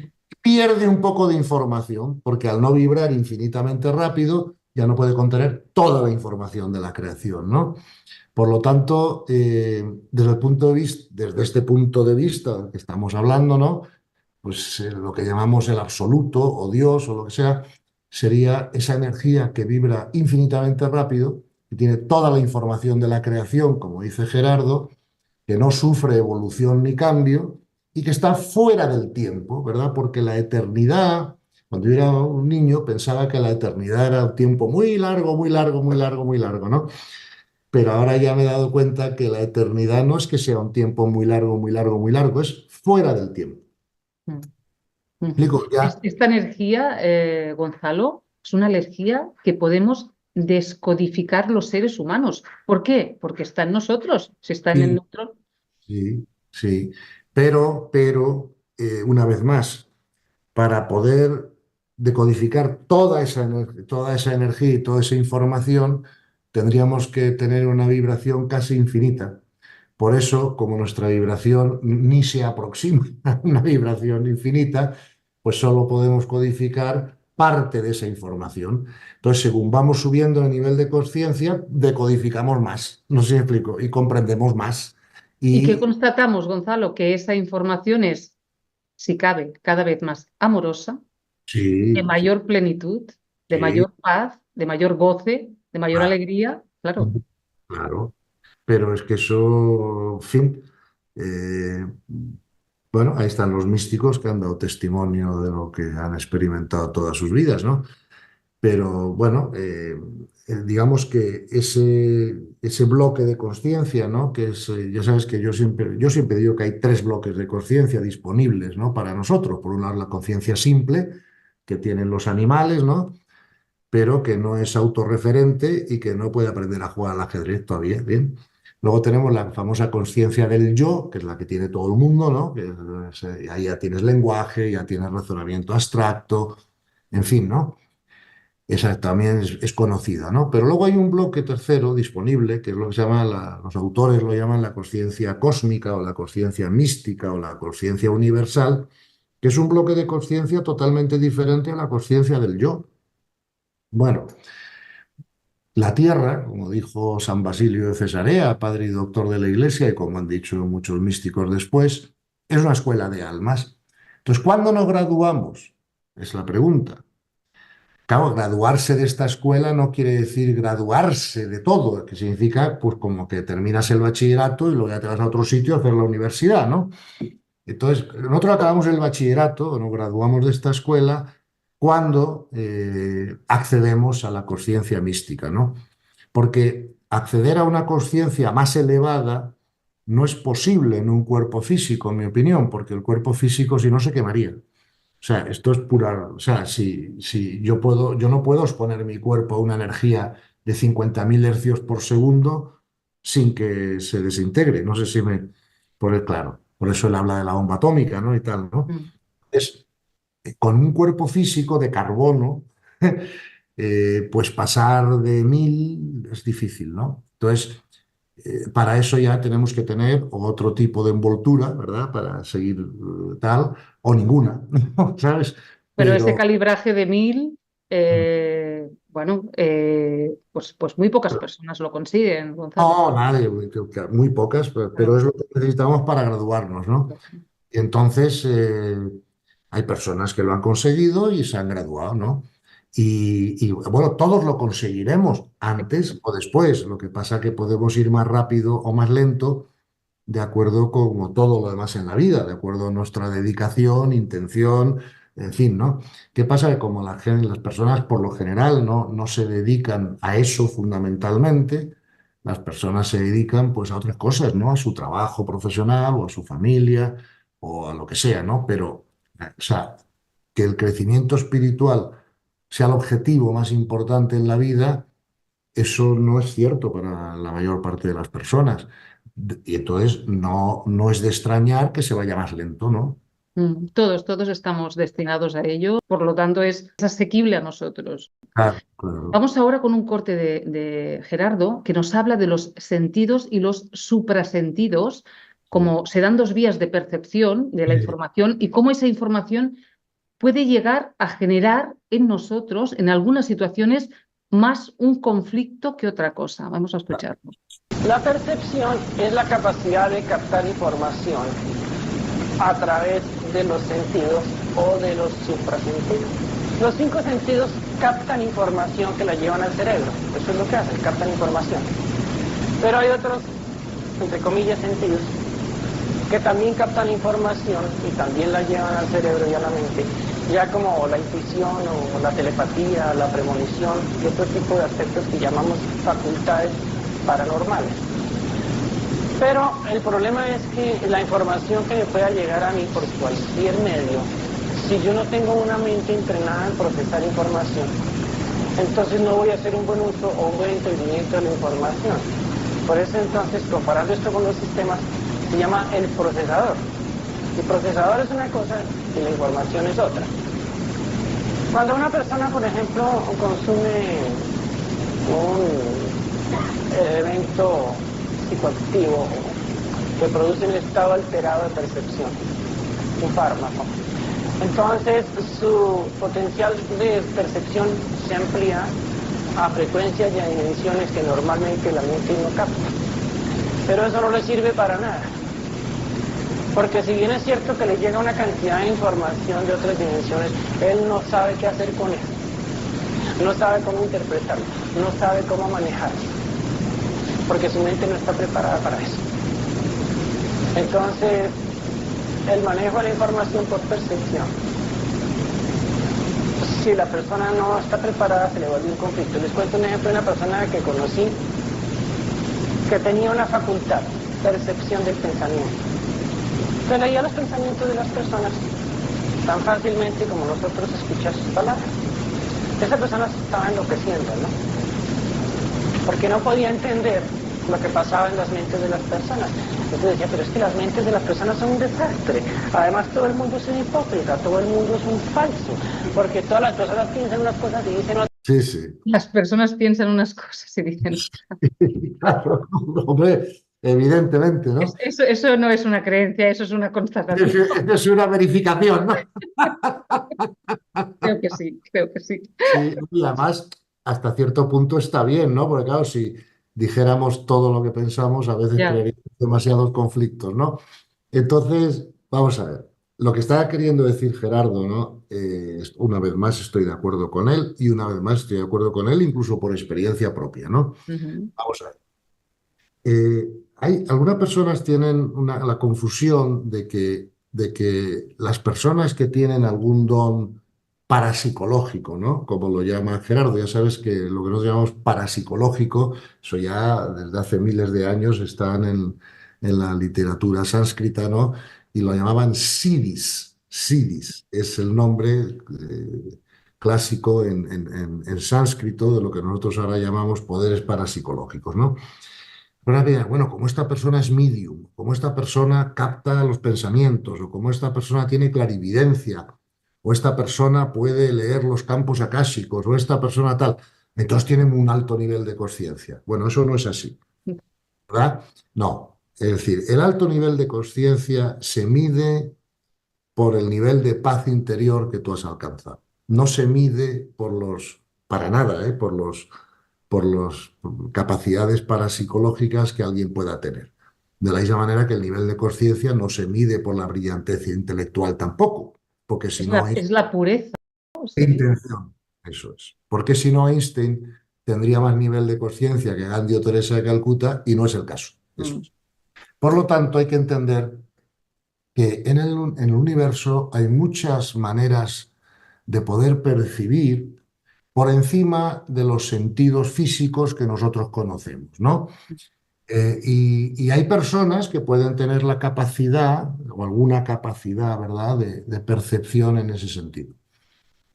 S2: Pierde un poco de información, porque al no vibrar infinitamente rápido, ya no puede contener toda la información de la creación, ¿no? Por lo tanto, desde este punto de vista que estamos hablando, ¿no? Pues lo que llamamos el absoluto o Dios o lo que sea, sería esa energía que vibra infinitamente rápido, que tiene toda la información de la creación, como dice Gerardo, que no sufre evolución ni cambio y que está fuera del tiempo, ¿verdad? Porque la eternidad, cuando yo era un niño, pensaba que la eternidad era un tiempo muy largo, muy largo, muy largo, muy largo, ¿no? Pero ahora ya me he dado cuenta que la eternidad no es que sea un tiempo muy largo, muy largo, muy largo, es fuera del tiempo.
S1: Mm. Ujú.
S2: Explico, ya.
S1: Esta energía, Gonzalo, es una energía que podemos descodificar los seres humanos. ¿Por qué? Porque está en nosotros. Si está en el
S2: Sí,
S1: neutro.
S2: sí, sí. Pero, una vez más, para poder decodificar toda esa energía y toda esa información, tendríamos que tener una vibración casi infinita. Por eso, como nuestra vibración ni se aproxima a una vibración infinita, pues solo podemos codificar parte de esa información. Entonces, según vamos subiendo el nivel de conciencia, decodificamos más, no sé si me explico, y comprendemos más.
S1: ¿Y qué
S2: Y
S1: constatamos, Gonzalo? Que esa información es, si cabe, cada vez más amorosa, de
S2: sí, sí,
S1: mayor plenitud, de
S2: sí,
S1: mayor paz, de mayor goce, de mayor
S2: claro,
S1: alegría. Claro.
S2: claro. Pero es que eso, en fin, eh, bueno, ahí están los místicos que han dado testimonio de lo que han experimentado todas sus vidas, ¿no? Pero bueno, digamos que ese bloque de conciencia, ¿no? Que es, ya sabes que yo siempre digo que hay tres bloques de conciencia disponibles, ¿no? Para nosotros. Por un lado, la conciencia simple que tienen los animales, ¿no? Pero que no es autorreferente y que no puede aprender a jugar al ajedrez todavía, ¿bien? Luego tenemos la famosa conciencia del yo, que es la que tiene todo el mundo, ¿no? Ahí ya tienes lenguaje, ya tienes razonamiento abstracto, en fin, ¿no? Esa también es conocida, ¿no? Pero luego hay un bloque tercero disponible, que es lo que se llama, los autores lo llaman la conciencia cósmica o la conciencia mística o la conciencia universal, que es un bloque de conciencia totalmente diferente a la conciencia del yo. Bueno, la Tierra, como dijo San Basilio de Cesarea, padre y doctor de la Iglesia, y como han dicho muchos místicos después, es una escuela de almas. Entonces, ¿cuándo nos graduamos? Es la pregunta. Claro, graduarse de esta escuela no quiere decir graduarse de todo, que significa pues como que terminas el bachillerato y luego ya te vas a otro sitio a hacer la universidad, ¿no? Entonces, nosotros acabamos el bachillerato, o nos graduamos de esta escuela cuando accedemos a la conciencia mística, ¿no? Porque acceder a una conciencia más elevada no es posible en un cuerpo físico, en mi opinión, porque el cuerpo físico si no se quemaría. O sea, esto es pura. O sea, si yo no puedo exponer mi cuerpo a una energía de 50.000 hercios por segundo sin que se desintegre. No sé si me. Claro, por eso él habla de la bomba atómica, ¿no? Y tal, ¿no?
S1: Mm.
S2: Es con un cuerpo físico de carbono, pues pasar de 1.000 es difícil, ¿no? Entonces, Para eso ya tenemos que tener otro tipo de envoltura, ¿verdad? Para seguir tal, o ninguna, ¿sabes?
S1: Pero ese
S2: Pero,
S1: calibraje de 1000, bueno, pues muy pocas personas lo consiguen, Gonzalo.
S2: no, nadie, muy pocas, pero
S1: Claro.
S2: es lo que necesitamos para graduarnos, ¿no? Y entonces hay personas que lo han conseguido y se han graduado, ¿no? Bueno, todos lo conseguiremos antes o después. Lo que pasa que podemos ir más rápido o más lento de acuerdo con todo lo demás en la vida, de acuerdo a nuestra dedicación, intención, en fin, ¿no? ¿Qué pasa? Que como las personas por lo general no se dedican a eso fundamentalmente, las personas se dedican pues a otras cosas, ¿no? A su trabajo profesional o a su familia o a lo que sea, ¿no? Pero, o sea, que el crecimiento espiritual sea el objetivo más importante en la vida, eso no es cierto para la mayor parte de las personas. Y entonces no es de extrañar que se vaya más lento, ¿no?
S1: Todos estamos destinados a ello, por lo tanto es asequible a nosotros.
S2: Claro, claro.
S1: Vamos ahora con un corte de Gerardo que nos habla de los sentidos y los suprasentidos,
S2: Sí.
S1: como se dan dos vías de percepción de la
S2: Sí,
S1: información y cómo esa información puede llegar a generar en nosotros, en algunas situaciones, más un conflicto que otra cosa. Vamos a escucharlo.
S3: La percepción es la capacidad de captar información a través de los sentidos o de los suprasentidos. Los 5 sentidos captan información que la llevan al cerebro. Eso es lo que hacen, captan información. Pero hay otros, entre comillas, sentidos que también captan información y también la llevan al cerebro y a la mente, ya como la intuición o la telepatía, la premonición y otro tipo de aspectos que llamamos facultades paranormales. Pero el problema es que la información que me pueda llegar a mí por cualquier medio, si yo no tengo una mente entrenada en procesar información, entonces no voy a hacer un buen uso o un buen entendimiento de la información. Por eso entonces, comparando esto con los sistemas, se llama el procesador. El procesador es una cosa y la información es otra. Cuando una persona, por ejemplo, consume un evento psicoactivo que produce un estado alterado de percepción, un fármaco, entonces su potencial de percepción se amplía a frecuencias y a dimensiones que normalmente la mente no capta. Pero eso no le sirve para nada. Porque si bien es cierto que le llega una cantidad de información de otras dimensiones, él no sabe qué hacer con eso. No sabe cómo interpretarlo. No sabe cómo manejarlo. Porque su mente no está preparada para eso. Entonces, el manejo de la información por percepción, si la persona no está preparada, se le vuelve un conflicto. Les cuento un ejemplo de una persona que conocí que tenía una facultad, percepción del pensamiento. Se leía los pensamientos de las personas tan fácilmente como nosotros escuchar sus palabras. Esa persona se estaba enloqueciendo, ¿no? Porque no podía entender lo que pasaba en las mentes de las personas. Entonces decía, pero es que las mentes de las personas son un desastre. Además, todo el mundo es un hipócrita, todo el mundo es un falso, porque todas las personas piensan unas cosas y dicen otras.
S2: sí, sí.
S1: Las personas piensan unas cosas y dicen,
S2: Claro, hombre, evidentemente, ¿no?
S1: eso no es una creencia, eso es una constatación.
S2: Es una verificación, ¿no?
S1: Creo que sí, creo que sí.
S2: Sí, y además, hasta cierto punto está bien, ¿no? Porque claro, si dijéramos todo lo que pensamos, a veces
S1: Ya.
S2: crearíamos demasiados conflictos, ¿no? Entonces, vamos a ver. Lo que estaba queriendo decir Gerardo, ¿no? Una vez más estoy de acuerdo con él y una vez más estoy de acuerdo con él, incluso por experiencia propia, ¿no?
S1: Ujú.
S2: Vamos a ver. Algunas personas tienen la confusión de que las personas que tienen algún don parapsicológico, ¿no? Como lo llama Gerardo, ya sabes que lo que nosotros llamamos parapsicológico, eso ya desde hace miles de años están en la literatura sánscrita, ¿no? Y lo llamaban siddhis. Siddhis es el nombre clásico en sánscrito de lo que nosotros ahora llamamos poderes parapsicológicos, ¿no? Bueno, como esta persona es medium, como esta persona capta los pensamientos, o como esta persona tiene clarividencia, o esta persona puede leer los campos akáshicos, o esta persona tal, entonces tienen un alto nivel de conciencia. Bueno, eso no es así. ¿verdad? No. Es decir, el alto nivel de conciencia se mide por el nivel de paz interior que tú has alcanzado. No se mide para nada, por las capacidades parapsicológicas que alguien pueda tener. De la misma manera que el nivel de conciencia no se mide por la brillantez intelectual tampoco, porque si no
S1: Es la pureza, ¿no?
S2: intención. Eso es. Porque si no, Einstein tendría más nivel de conciencia que Gandhi o Teresa de Calcuta y no es el caso. Eso es. Por lo tanto, hay que entender que en el universo hay muchas maneras de poder percibir por encima de los sentidos físicos que nosotros conocemos, ¿no? Y hay personas que pueden tener la capacidad o alguna capacidad, ¿verdad?, de percepción en ese sentido.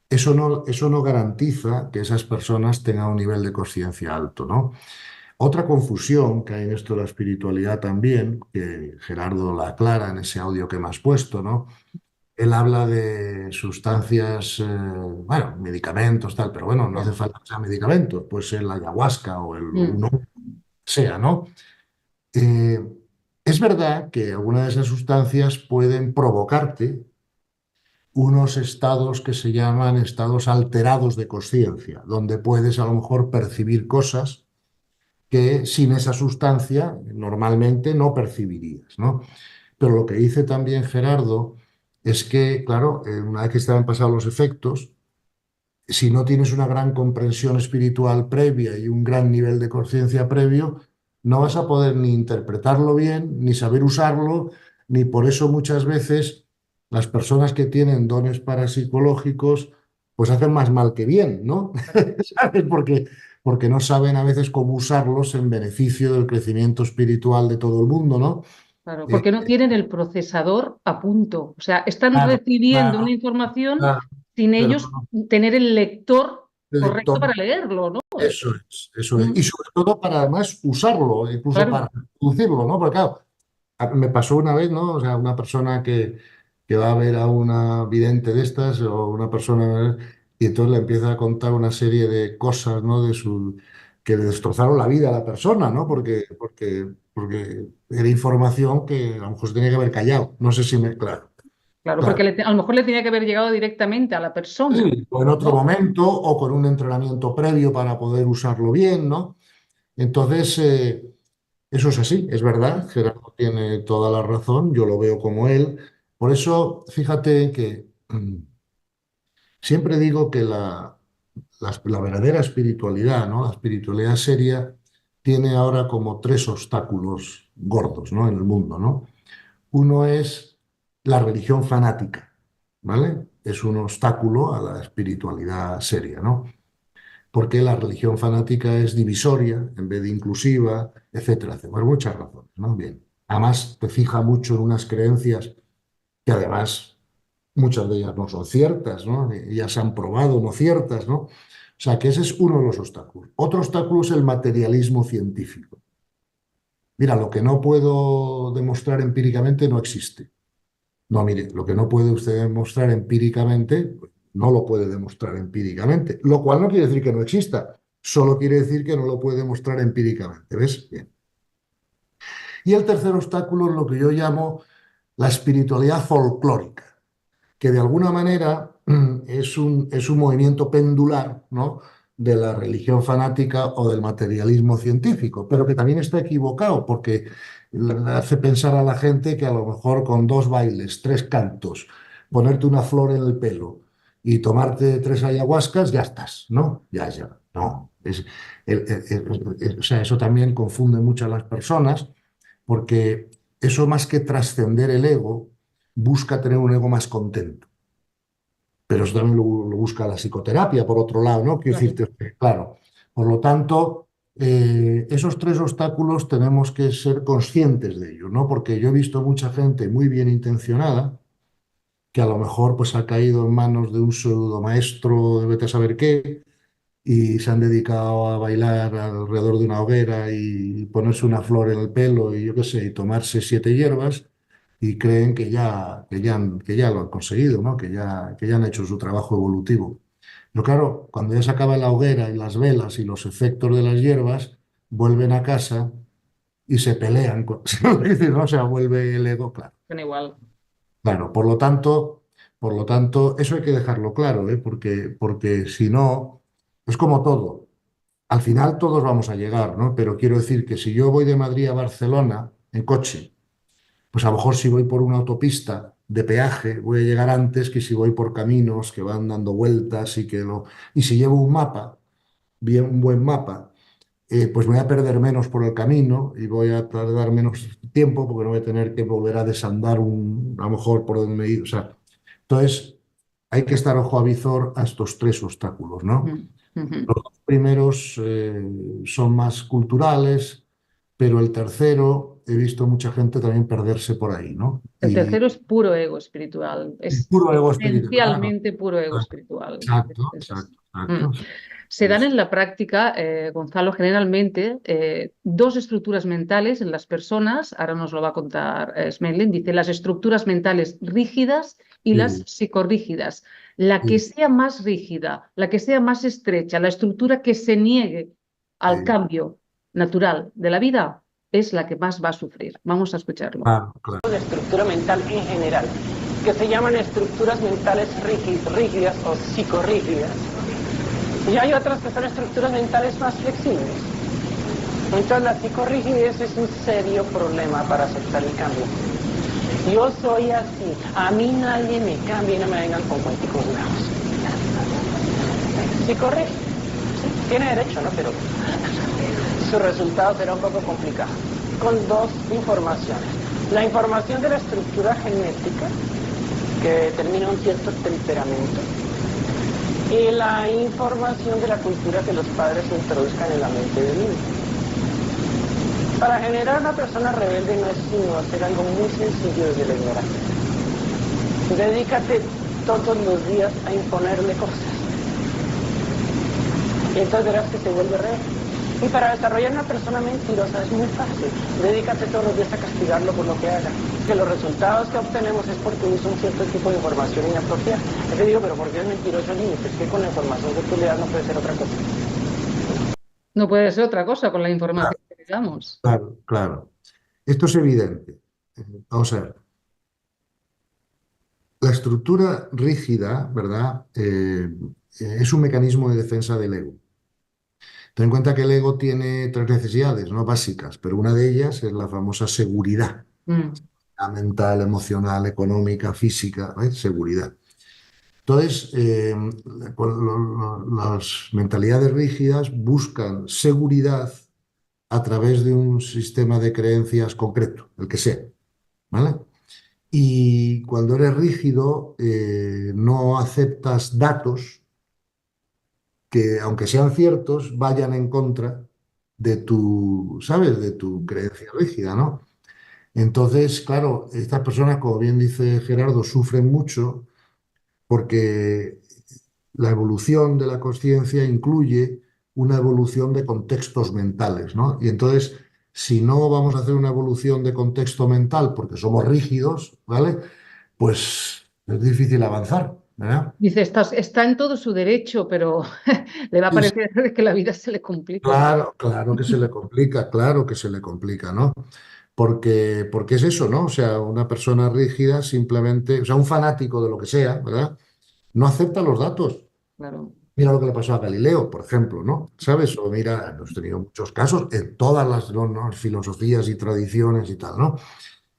S2: Eso no garantiza que esas personas tengan un nivel de conciencia alto, ¿no? Otra confusión que hay en esto de la espiritualidad también, que Gerardo la aclara en ese audio que me has puesto, ¿no? Él habla de sustancias, bueno, medicamentos, tal, pero bueno, no hace falta que sean medicamentos, puede ser la ayahuasca o el uno sea, ¿no? Eh, es verdad que algunas de esas sustancias pueden provocarte unos estados que se llaman estados alterados de conciencia, donde puedes a lo mejor percibir cosas que sin esa sustancia normalmente no percibirías, ¿no? Pero lo que dice también Gerardo es que, claro, una vez que están pasados los efectos, si no tienes una gran comprensión espiritual previa y un gran nivel de conciencia previo, no vas a poder ni interpretarlo bien, ni saber usarlo, ni por eso muchas veces las personas que tienen dones parapsicológicos pues hacen más mal que bien, ¿no? ¿Sabes? Porque no saben a veces cómo usarlos en beneficio del crecimiento espiritual de todo el mundo, ¿no?
S1: Claro,
S2: Eh,
S1: porque no tienen el procesador a punto. O sea, están
S2: claro,
S1: recibiendo una
S2: claro,
S1: información
S2: claro,
S1: sin
S2: pero
S1: ellos tener el lector
S2: el
S1: correcto
S2: lector.
S1: para leerlo, ¿no?
S2: Eso es, eso es.
S1: Mm,
S2: Y sobre todo para además usarlo, incluso
S1: claro,
S2: para reproducirlo, ¿no? Porque claro, me pasó una vez, ¿no? O sea, una persona que va a ver a una vidente de estas o una persona y entonces le empieza a contar una serie de cosas, ¿no? Que le destrozaron la vida a la persona, ¿no? Porque era información que a lo mejor se tenía que haber callado. No sé si me... Claro,
S1: claro,
S2: claro.
S1: porque a lo mejor le tenía que haber llegado directamente a la persona,
S2: Sí, o en otro
S1: ¿no?
S2: momento o con un entrenamiento previo para poder usarlo bien, ¿no? Entonces, eso es así, es verdad, Gerardo tiene toda la razón, yo lo veo como él. Por eso, fíjate que siempre digo que la verdadera espiritualidad, ¿no? La espiritualidad seria tiene ahora como tres obstáculos gordos, ¿no? En el mundo, ¿no? Uno es la religión fanática, ¿vale? Es un obstáculo a la espiritualidad seria, ¿no? Porque la religión fanática es divisoria en vez de inclusiva, etcétera, etcétera. Por muchas razones, ¿no? Bien. Además, te fija mucho en unas creencias que además muchas de ellas no son ciertas, ¿no? Ya se han probado no ciertas, ¿no? O sea, que ese es uno de los obstáculos. Otro obstáculo es el materialismo científico. Mira, lo que no puedo demostrar empíricamente no existe. No, mire, lo que no puede usted demostrar empíricamente, no lo puede demostrar empíricamente, lo cual no quiere decir que no exista, solo quiere decir que no lo puede demostrar empíricamente. ¿Ves? Bien. Y el tercer obstáculo es lo que yo llamo la espiritualidad folclórica, que de alguna manera es un movimiento pendular, ¿no? De la religión fanática o del materialismo científico, pero que también está equivocado porque hace pensar a la gente que a lo mejor con dos bailes, tres cantos, ponerte una flor en el pelo y tomarte tres ayahuascas, ya estás, ¿no? Ya, no. O sea, eso también confunde mucho a las personas porque eso más que trascender el ego, busca tener un ego más contento. Pero eso también lo busca la psicoterapia, por otro lado, ¿no? Quiero
S1: Claro.
S2: decirte, claro. Por lo tanto, esos tres obstáculos tenemos que ser conscientes de ellos, ¿no? Porque yo he visto mucha gente muy bien intencionada que a lo mejor pues ha caído en manos de un pseudo maestro de vete a saber qué y se han dedicado a bailar alrededor de una hoguera y ponerse una flor en el pelo y yo qué sé, y tomarse 7 hierbas y creen que ya lo han conseguido, ¿no? Que ya han hecho su trabajo evolutivo. Pero claro, cuando ya se acaba la hoguera y las velas y los efectos de las hierbas, vuelven a casa y se pelean. Es decir, ¿no? O sea, vuelve el ego, claro.
S1: Suena igual.
S2: Claro, por lo tanto, eso hay que dejarlo claro, ¿eh? Porque si no, es como todo. Al final todos vamos a llegar, ¿no? Pero quiero decir que si yo voy de Madrid a Barcelona en coche, pues a lo mejor si voy por una autopista de peaje voy a llegar antes que si voy por caminos que van dando vueltas y si llevo un mapa, bien un buen mapa, pues me voy a perder menos por el camino y voy a tardar menos tiempo porque no voy a tener que volver a desandar a lo mejor por donde me he ido. O sea, entonces hay que estar ojo a visor a estos tres obstáculos, ¿no?
S1: Mm, ujú.
S2: Los dos primeros son más culturales, pero el tercero he visto mucha gente también perderse por ahí, ¿no?
S1: El
S2: Y
S1: tercero es puro ego espiritual,
S2: es
S1: es
S2: puro ego espiritual. Claro,
S1: esencialmente puro ego espiritual.
S2: exacto,
S1: Es así.
S2: exacto, exacto.
S1: Se dan
S2: Es-
S1: en la práctica, Gonzalo, generalmente dos estructuras mentales en las personas, ahora nos lo va a contar Smelling, dice las estructuras mentales rígidas y las
S2: sí,
S1: psicorrígidas. La que
S2: sí,
S1: sea más rígida, la que sea más estrecha, la estructura que se niegue al
S2: sí,
S1: cambio natural de la vida es la que más va a sufrir. Vamos a escucharlo.
S2: claro, claro.
S3: De estructura mental en general, que se llaman estructuras mentales rígidas o psicorrígidas. Y hay otras que son estructuras mentales más flexibles. Entonces la psicorrigidez es un serio problema para aceptar el cambio. Yo soy así, a mí nadie me cambia y no me vengan con cuenticos bravos. Psicorrígido, sí, tiene derecho, ¿no? Pero su resultado será un poco complicado. Con dos informaciones. La información de la estructura genética, que determina un cierto temperamento, y la información de la cultura que los padres introduzcan en la mente del niño. Para generar una persona rebelde no es sino hacer algo muy sencillo desde la ignorancia. Dedícate todos los días a imponerle cosas. Y entonces verás que se vuelve rebelde. Y para desarrollar una persona mentirosa es muy fácil. Dedícate todos los días a castigarlo por lo que haga. Que los resultados que obtenemos es porque usa un cierto tipo de información inapropiada. Es que digo, pero ¿por qué es mentiroso el niño? Es que con la información que tú le das no puede ser otra cosa.
S1: No puede ser otra cosa con la información que le damos.
S2: Claro, claro. Esto es evidente. Vamos a ver. La estructura rígida, ¿verdad? Es un mecanismo de defensa del ego. Ten en cuenta que el ego tiene tres necesidades, no básicas, pero una de ellas es la famosa seguridad.
S1: Mm.
S2: La mental, emocional, económica, física, ¿ves? Seguridad. Entonces, las mentalidades rígidas buscan seguridad a través de un sistema de creencias concreto, el que sea, ¿vale? Y cuando eres rígido, no aceptas datos que, aunque sean ciertos, vayan en contra de tu, ¿sabes? De tu creencia rígida, ¿no? Entonces, claro, estas personas, como bien dice Gerardo, sufren mucho porque la evolución de la conciencia incluye una evolución de contextos mentales, ¿no? Y entonces, si no vamos a hacer una evolución de contexto mental porque somos rígidos, ¿vale? Pues es difícil avanzar, ¿verdad?
S1: Dice, está en todo su derecho, pero le va a
S2: Sí, sí.
S1: parecer que la vida se le complica.
S2: Claro, claro que se le complica, claro que se le complica, ¿no? Porque es eso, ¿no? O sea, una persona rígida simplemente, o sea, un fanático de lo que sea, ¿verdad? No acepta los datos.
S1: Claro.
S2: Mira lo que le pasó a Galileo, por ejemplo, ¿no? ¿Sabes? O mira, hemos tenido muchos casos en todas las, ¿no? Filosofías y tradiciones y tal, ¿no?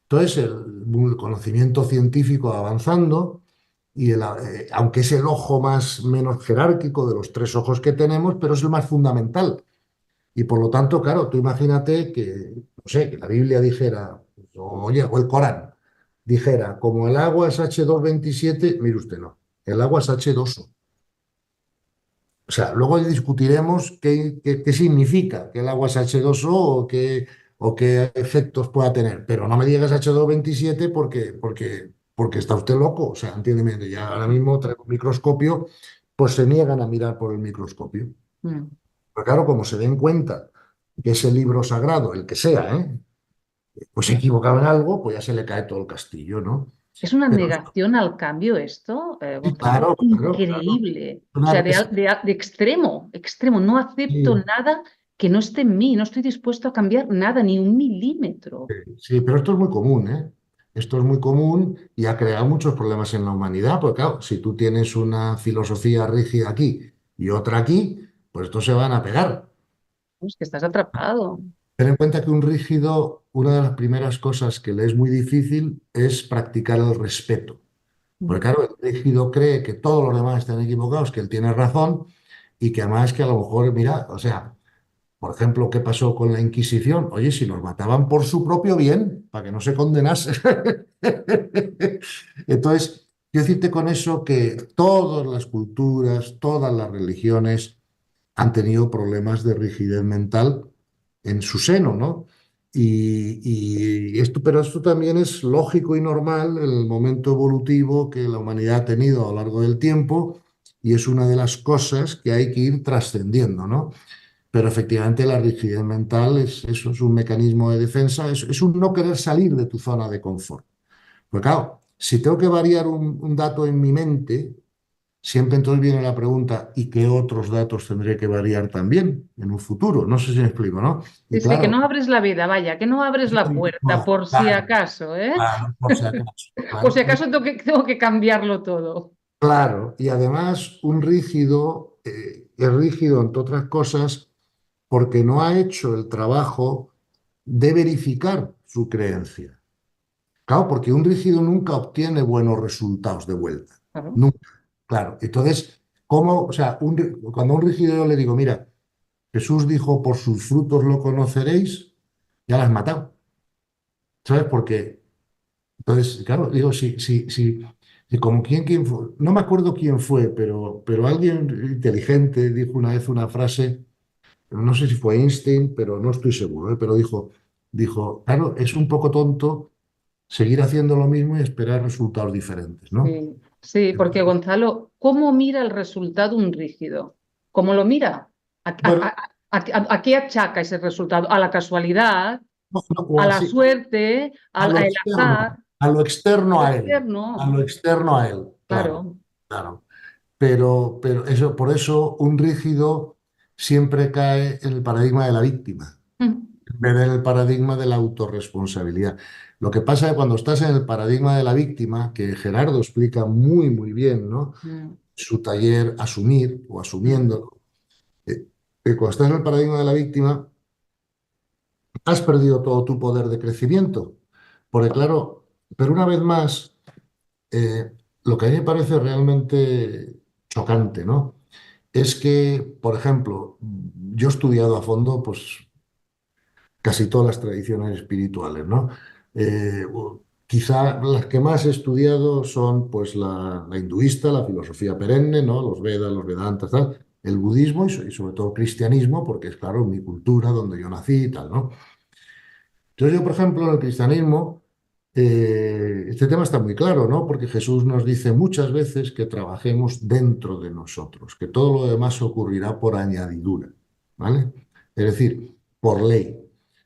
S2: Entonces, el conocimiento científico avanzando, y aunque es el ojo más menos jerárquico de los tres ojos que tenemos, pero es el más fundamental. Y por lo tanto, claro, tú imagínate que, no sé, que la Biblia dijera, oye, o el Corán dijera, como el agua es H227, mire usted, no, el agua es H2O. O sea, luego discutiremos qué significa que el agua es H2O o qué efectos pueda tener, pero no me digas H227 porque está usted loco. O sea, entiéndeme, ya ahora mismo traigo un microscopio, pues se niegan a mirar por el microscopio.
S1: Mm.
S2: Pero claro, como se den cuenta que ese libro sagrado, el que sea, pues se equivocaba en algo, pues ya se le cae todo el castillo, ¿no?
S1: Es una
S2: Pero
S1: negación al cambio esto,
S2: sí,
S1: Gonzalo,
S2: claro, claro, claro.
S1: increíble. O sea,
S2: Es-
S1: de extremo, extremo. No acepto
S2: sí,
S1: nada que no esté en mí, no estoy dispuesto a cambiar nada, ni un milímetro.
S2: Sí, pero esto es muy común, ¿eh? Esto es muy común y ha creado muchos problemas en la humanidad, porque claro, si tú tienes una filosofía rígida aquí y otra aquí, pues estos se van a pegar.
S1: Es que estás atrapado.
S2: Ten en cuenta que un rígido, una de las primeras cosas que le es muy difícil es practicar el respeto. Porque claro, el rígido cree que todos los demás están equivocados, que él tiene razón y que además que a lo mejor, mira, o sea, por ejemplo, ¿qué pasó con la Inquisición? Oye, si los mataban por su propio bien, para que no se condenase. Entonces, quiero decirte con eso que todas las culturas, todas las religiones han tenido problemas de rigidez mental en su seno, ¿no? Y esto, pero esto también es lógico y normal en el momento evolutivo que la humanidad ha tenido a lo largo del tiempo y es una de las cosas que hay que ir trascendiendo, ¿no? Pero efectivamente la rigidez mental eso es un mecanismo de defensa, es un no querer salir de tu zona de confort. Pues claro, si tengo que variar un dato en mi mente, siempre entonces viene la pregunta, ¿y qué otros datos tendré que variar también en un futuro? No sé si me explico, ¿no? Y
S1: Sí, sí, que
S2: claro,
S1: no abres la vida, vaya, que no abres la puerta
S2: no,
S1: por si
S2: claro,
S1: acaso, ¿eh?
S2: claro, por si acaso,
S1: Por si
S2: claro,
S1: acaso tengo que cambiarlo todo.
S2: claro. Y además un rígido es rígido, entre otras cosas, porque no ha hecho el trabajo de verificar su creencia. Claro, porque un rígido nunca obtiene buenos resultados de vuelta.
S1: Claro.
S2: Nunca. Claro. Entonces, ¿cómo? O sea, cuando a un rígido yo le digo, mira, Jesús dijo, por sus frutos lo conoceréis, ya la has matado. ¿Sabes? Porque, entonces, claro, digo, si como quién fue, no me acuerdo quién fue, pero alguien inteligente dijo una vez una frase, no sé si fue Einstein, pero no estoy seguro, ¿eh? Pero dijo, claro, es un poco tonto seguir haciendo lo mismo y esperar resultados diferentes, ¿no?
S1: Sí, sí, porque Gonzalo, ¿cómo mira el resultado un rígido? ¿Cómo lo mira? ¿A, a-
S2: Bueno,
S1: a qué achaca ese resultado? ¿A la casualidad?
S2: o
S1: ¿A la
S2: así,
S1: suerte? ¿Al azar?
S2: a lo externo
S1: Al
S2: a él, a
S1: externo?
S2: lo externo a él, claro,
S1: Claro.
S2: claro. Pero eso, por eso un rígido siempre cae en el paradigma de la víctima,
S1: Mm,
S2: en vez del paradigma de la autorresponsabilidad. Lo que pasa es que cuando estás en el paradigma de la víctima, que Gerardo explica muy, muy bien, ¿no?
S1: mm,
S2: Su taller Asumir o
S1: mm.
S2: Asumiendo, eh, que cuando estás en el paradigma de la víctima, has perdido todo tu poder de crecimiento. Porque claro, pero una vez más, lo que a mí me parece realmente chocante, ¿no? Es que, por ejemplo, yo he estudiado a fondo, pues, casi todas las tradiciones espirituales, ¿no? Quizá las que más he estudiado son, pues, la hinduista, la filosofía perenne, ¿no? Los Vedas, los Vedantas, tal, el budismo y sobre todo el cristianismo, porque es, claro, mi cultura, donde yo nací y tal, ¿no? Entonces yo, por ejemplo, en el cristianismo, este tema está muy claro, ¿no? Porque Jesús nos dice muchas veces que trabajemos dentro de nosotros, que todo lo demás ocurrirá por añadidura, ¿vale? Es decir, por ley.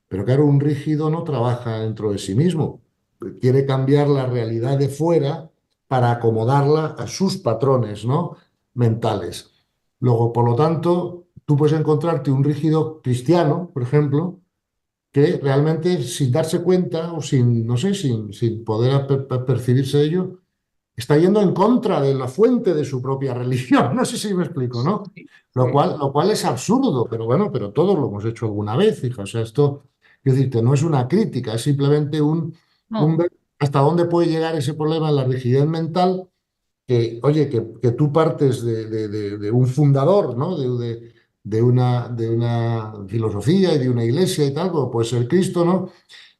S2: Pero claro, un rígido no trabaja dentro de sí mismo, quiere cambiar la realidad de fuera para acomodarla a sus patrones, ¿no? Mentales. Luego, por lo tanto, tú puedes encontrarte un rígido cristiano, por ejemplo, que realmente sin darse cuenta o sin, no sé, sin poder percibirse de ello, está yendo en contra de la fuente de su propia religión. No sé si me explico, ¿no?
S1: Sí,
S2: Lo
S1: sí.
S2: cual, lo cual es absurdo, pero bueno, pero todos lo hemos hecho alguna vez, hija. O sea, esto, quiero decirte, no es una crítica, es simplemente un
S1: No,
S2: ver hasta dónde puede llegar ese problema en la rigidez mental que, oye, que tú partes de un fundador, ¿no? De una filosofía y de una iglesia y tal, como puede ser Cristo, ¿no?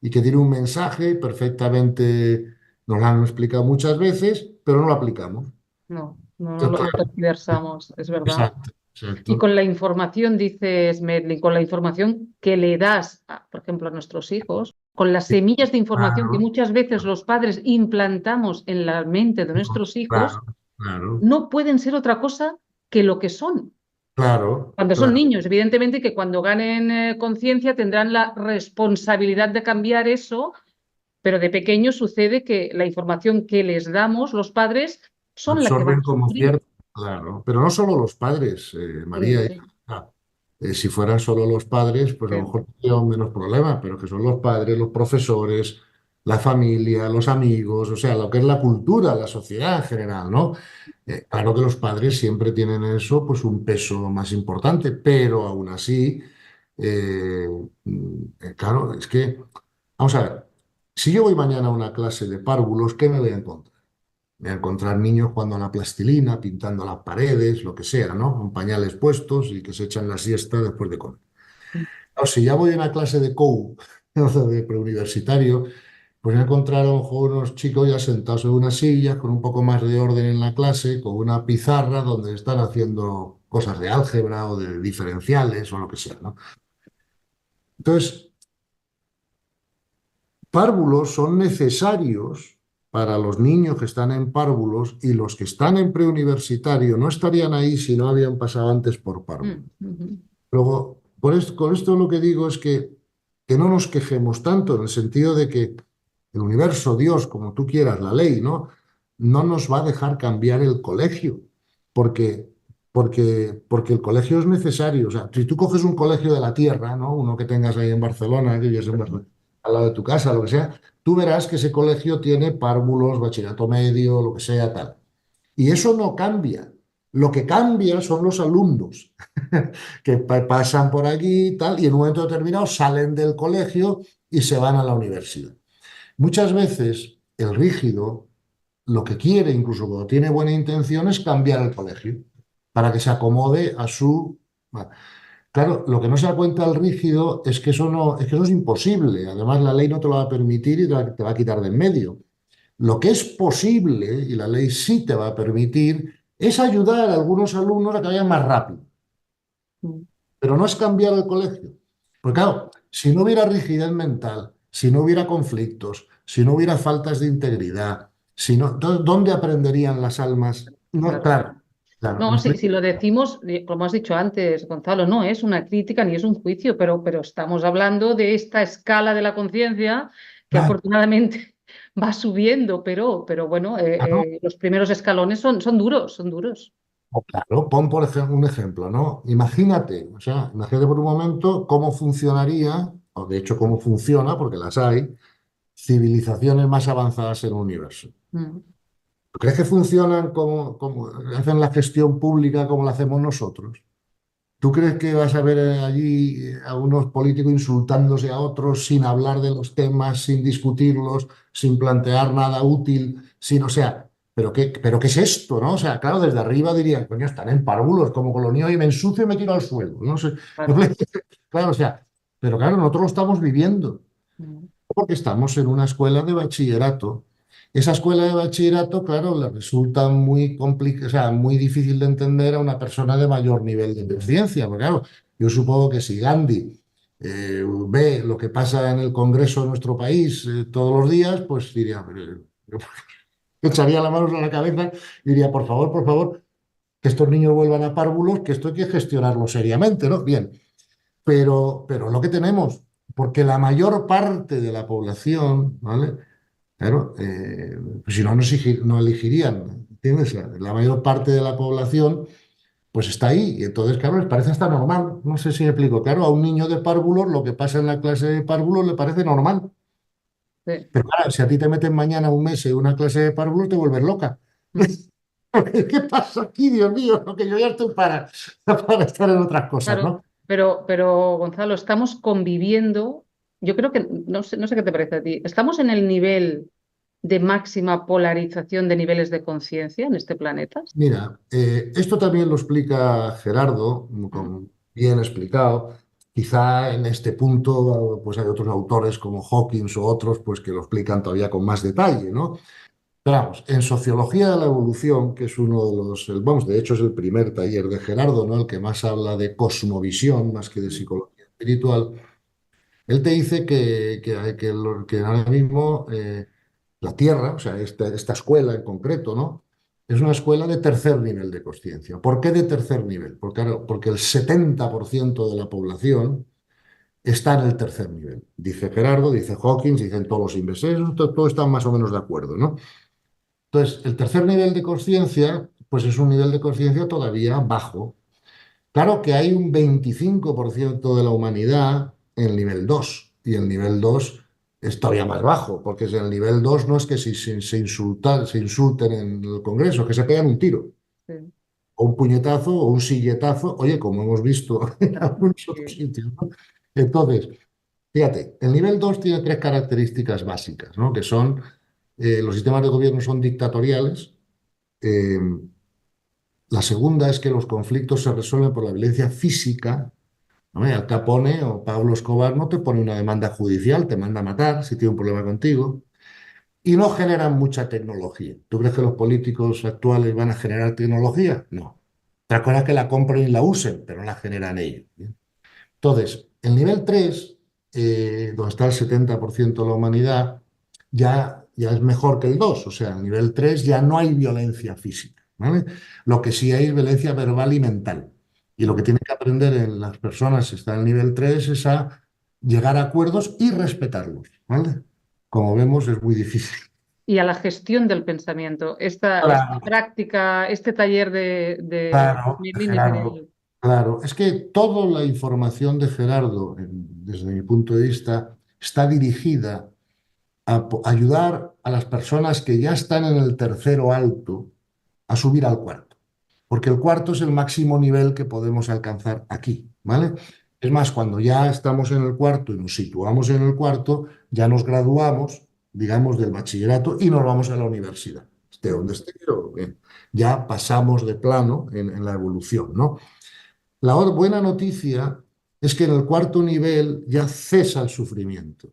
S2: Y que tiene un mensaje perfectamente, nos lo han explicado muchas veces, pero no lo aplicamos.
S1: no, no, no lo
S2: Total.
S1: tergiversamos, es verdad.
S2: Exacto,
S1: Y
S2: exacto.
S1: con la información, dices Medley, con la información que le das, por ejemplo, a nuestros hijos, con las semillas de información que
S2: Claro,
S1: muchas veces los padres implantamos en la mente de nuestros hijos,
S2: claro, claro,
S1: no pueden ser otra cosa que lo que son.
S2: claro,
S1: Cuando son
S2: claro.
S1: niños, evidentemente que cuando ganen conciencia tendrán la responsabilidad de cambiar eso, pero de pequeño sucede que la información que les damos los padres son la que van
S2: Absorben
S1: a
S2: como
S1: sufrir.
S2: cierto, claro. Pero no solo los padres, María.
S1: Sí,
S2: Ah, Si fueran solo los padres, pues a lo
S1: Sí.
S2: mejor tendríamos menos problemas, pero que son los padres, los profesores, la familia, los amigos, o sea, lo que es la cultura, la sociedad en general, ¿no? Claro que los padres siempre tienen en eso pues un peso más importante, pero aún así, eh, claro, es que, vamos a ver, si yo voy mañana a una clase de párvulos, ¿qué me voy a encontrar? Me voy a encontrar niños jugando a la plastilina, pintando las paredes, lo que sea, ¿no? Con pañales puestos y que se echan la siesta después de comer. O si ya voy a una clase de COU, o sea, de preuniversitario, pues me encontraron a lo mejor unos chicos ya sentados en una silla, con un poco más de orden en la clase, con una pizarra donde están haciendo cosas de álgebra o de diferenciales o lo que sea, ¿no? Entonces, párvulos son necesarios para los niños que están en párvulos, y los que están en preuniversitario no estarían ahí si no habían pasado antes por párvulos.
S1: Ujú.
S2: Luego, con esto lo que digo es que no nos quejemos tanto, en el sentido de que el universo, Dios, como tú quieras, la ley, ¿no? No nos va a dejar cambiar el colegio, porque, porque el colegio es necesario. O sea, si tú coges un colegio de la tierra, ¿no? Uno que tengas ahí en Barcelona, que vives en Barcelona, al lado de tu casa, lo que sea, tú verás que ese colegio tiene párvulos, bachillerato medio, lo que sea, tal. Y eso no cambia. Lo que cambia son los alumnos que pasan por aquí y tal, y en un momento determinado salen del colegio y se van a la universidad. Muchas veces el rígido lo que quiere, incluso cuando tiene buena intención, es cambiar el colegio para que se acomode a su... Bueno, claro, lo que no se da cuenta el rígido es que eso es imposible. Además, la ley no te lo va a permitir y te va a quitar de en medio. Lo que es posible, y la ley sí te va a permitir, es ayudar a algunos alumnos a que vayan más rápido,
S1: Mm.
S2: pero no es cambiar el colegio. Porque claro, si no hubiera rigidez mental, si no hubiera conflictos, si no hubiera faltas de integridad, si no, entonces, ¿dónde aprenderían las almas? No,
S1: Claro.
S2: claro, claro,
S1: No,
S2: me
S1: si
S2: explico.
S1: lo decimos, como has dicho antes, Gonzalo, no es una crítica ni es un juicio, pero estamos hablando de esta escala de la conciencia que
S2: Claro,
S1: afortunadamente va subiendo, pero bueno,
S2: claro.
S1: los primeros escalones son duros, son duros.
S2: O claro, pon por ejemplo un ejemplo, ¿no? Imagínate, o sea, imagínate por un momento cómo funcionaría, o de hecho cómo funciona, porque las hay, civilizaciones más avanzadas en el universo.
S1: Mm.
S2: ¿Tú crees que funcionan como hacen la gestión pública como la hacemos nosotros? ¿Tú crees que vas a ver allí a unos políticos insultándose a otros sin hablar de los temas, sin discutirlos, sin plantear nada útil, sin, o sea, pero qué es esto, ¿no? O sea, claro, desde arriba dirían, coño, están en párvulos, como con lo mío y me ensucio y me tiro al suelo, no sé.
S1: Claro.
S2: Claro, o sea, pero claro, nosotros lo estamos viviendo
S1: Mm.
S2: porque estamos en una escuela de bachillerato. Esa escuela de bachillerato, claro, le resulta muy o sea, muy difícil de entender a una persona de mayor nivel de conciencia. Porque claro, yo supongo que si Gandhi ve lo que pasa en el Congreso de nuestro país todos los días, pues diría, echaría las manos a la cabeza y diría, por favor, que estos niños vuelvan a párvulos, que esto hay que gestionarlo seriamente, ¿no? Bien, pero lo que tenemos, porque la mayor parte de la población, ¿vale? Claro, pues si no, no elegirían, ¿entiendes? La mayor parte de la población, pues está ahí, y entonces, claro, les parece hasta normal. No sé si me explico. Claro, a un niño de párvulos, lo que pasa en la clase de párvulos le parece normal.
S1: Sí.
S2: Pero claro, si a ti te meten mañana un mes en una clase de párvulos, te vuelves loca.
S1: Mm.
S2: ¿Qué pasa aquí, Dios mío? No, que yo ya estoy para estar en otras cosas,
S1: Claro,
S2: ¿no?
S1: pero Gonzalo, estamos conviviendo, yo creo que, no sé qué te parece a ti, estamos en el nivel de máxima polarización de niveles de conciencia en este planeta.
S2: Mira, esto también lo explica Gerardo,
S1: Mm.
S2: bien explicado. Quizá en este punto, pues hay otros autores como Hawkins o otros, pues que lo explican todavía con más detalle, ¿no? Pero vamos, en Sociología de la Evolución, que es uno de los, vamos, de hecho es el primer taller de Gerardo, ¿no? El que más habla de cosmovisión más que de psicología espiritual. Él te dice que ahora mismo la Tierra, o sea, esta escuela en concreto, ¿no? Es una escuela de tercer nivel de conciencia. ¿Por qué de tercer nivel? Porque, claro, porque el 70% de la población está en el tercer nivel. Dice Gerardo, dice Hawkins, dicen todos los investigadores, todos están más o menos de acuerdo, ¿no? Entonces, el tercer nivel de conciencia, pues es un nivel de conciencia todavía bajo. Claro que hay un 25% de la humanidad en el nivel 2 y el nivel 2 es todavía más bajo, porque en el nivel 2 no es que se insulten en el Congreso, es que se pegan un tiro,
S1: Sí,
S2: o un puñetazo, o un silletazo, oye, como hemos visto en algunos otros
S1: sí,
S2: sitios, ¿no? Entonces, fíjate, el nivel 2 tiene tres características básicas, ¿no? Que son, los sistemas de gobierno son dictatoriales. eh, la segunda es que los conflictos se resuelven por la violencia física, ¿no? Al Capone o Pablo Escobar no te pone una demanda judicial, te manda a matar si tiene un problema contigo. Y no generan mucha tecnología. ¿Tú crees que los políticos actuales van a generar tecnología? No. Otra cosa es que la compren y la usen, pero no la generan ellos. ¿Bien? Entonces, el nivel 3, donde está el 70% de la humanidad, ya es mejor que el 2. O sea, en el nivel 3 ya no hay violencia física, ¿vale? Lo que sí hay es violencia verbal y mental. Y lo que tienen que aprender en las personas que están en el nivel 3 es a llegar a acuerdos y respetarlos, ¿vale? Como vemos, es muy difícil.
S1: y a la gestión del pensamiento. Esta
S2: Claro,
S1: práctica, este taller de
S2: claro,
S1: Merlin es
S2: Gerardo,
S1: el...
S2: claro. Es que toda la información de Gerardo, desde mi punto de vista, está dirigida a ayudar a las personas que ya están en el tercero alto a subir al cuarto, porque el cuarto es el máximo nivel que podemos alcanzar aquí, ¿vale? Es más, cuando ya estamos en el cuarto y nos situamos en el cuarto, ya nos graduamos, digamos, del bachillerato y nos vamos a la universidad. Esté donde esté, pero bien, ya pasamos de plano en la evolución, ¿no? La buena noticia es que en el cuarto nivel ya cesa el sufrimiento.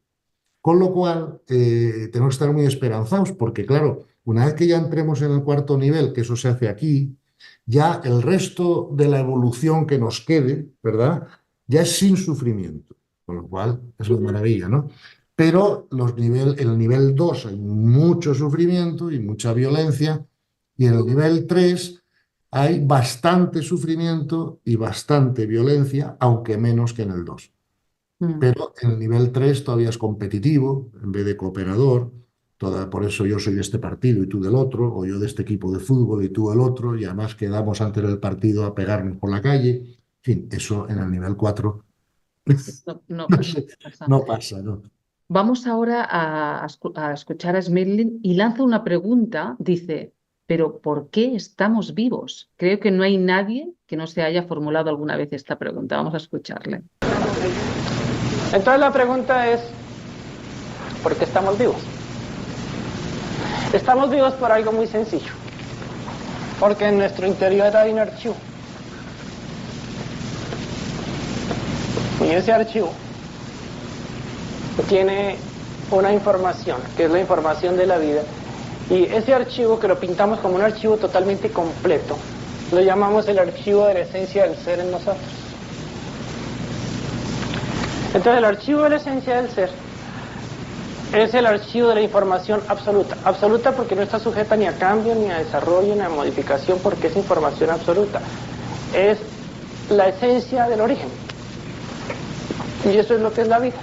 S2: Con lo cual, tenemos que estar muy esperanzados, porque claro, una vez que ya entremos en el cuarto nivel, que eso se hace aquí, ya el resto de la evolución que nos quede, ¿verdad? Ya es sin sufrimiento, con lo cual es una maravilla, ¿no? Pero el nivel 2 hay mucho sufrimiento y mucha violencia, y en el nivel 3 hay bastante sufrimiento y bastante violencia, aunque menos que en el 2.
S1: Mm.
S2: Pero en el nivel 3 todavía es competitivo en vez de cooperador. Por eso yo soy de este partido y tú del otro, o yo de este equipo de fútbol y tú del otro, y además quedamos antes del partido a pegarnos por la calle. En fin, eso en el nivel 4
S1: No, no,
S2: no,
S1: no pasa.
S2: no pasa, ¿no?
S1: Vamos ahora a escuchar a Smirlin y lanza una pregunta. Dice, ¿pero por qué estamos vivos? Creo que no hay nadie que no se haya formulado alguna vez esta pregunta. Vamos a escucharle.
S3: Entonces la pregunta es, ¿por qué estamos vivos? Estamos vivos por algo muy sencillo, porque en nuestro interior hay un archivo. Y ese archivo tiene una información, que es la información de la vida. Y ese archivo, que lo pintamos como un archivo totalmente completo, lo llamamos el archivo de la esencia del ser en nosotros. Entonces el archivo de la esencia del ser es el archivo de la información absoluta. Absoluta porque no está sujeta ni a cambio, ni a desarrollo, ni a modificación, porque es información absoluta. Es la esencia del origen. Y eso es lo que es la vida.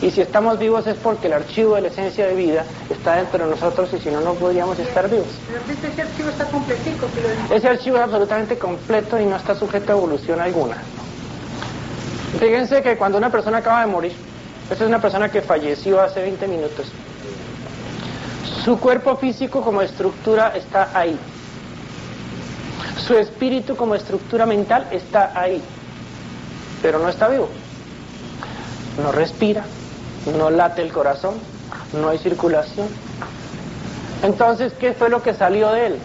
S3: Y si estamos vivos es porque el archivo de la esencia de vida está dentro de nosotros, y si no, no podríamos estar vivos.
S4: Pero ese archivo está completico.
S3: Ese archivo es absolutamente completo y no está sujeto a evolución alguna. Fíjense que cuando una persona acaba de morir, esa es una persona que falleció hace 20 minutos, su cuerpo físico como estructura está ahí. Su espíritu como estructura mental está ahí, pero no está vivo. No respira, no late el corazón, no hay circulación. Entonces, ¿qué fue lo que salió de él?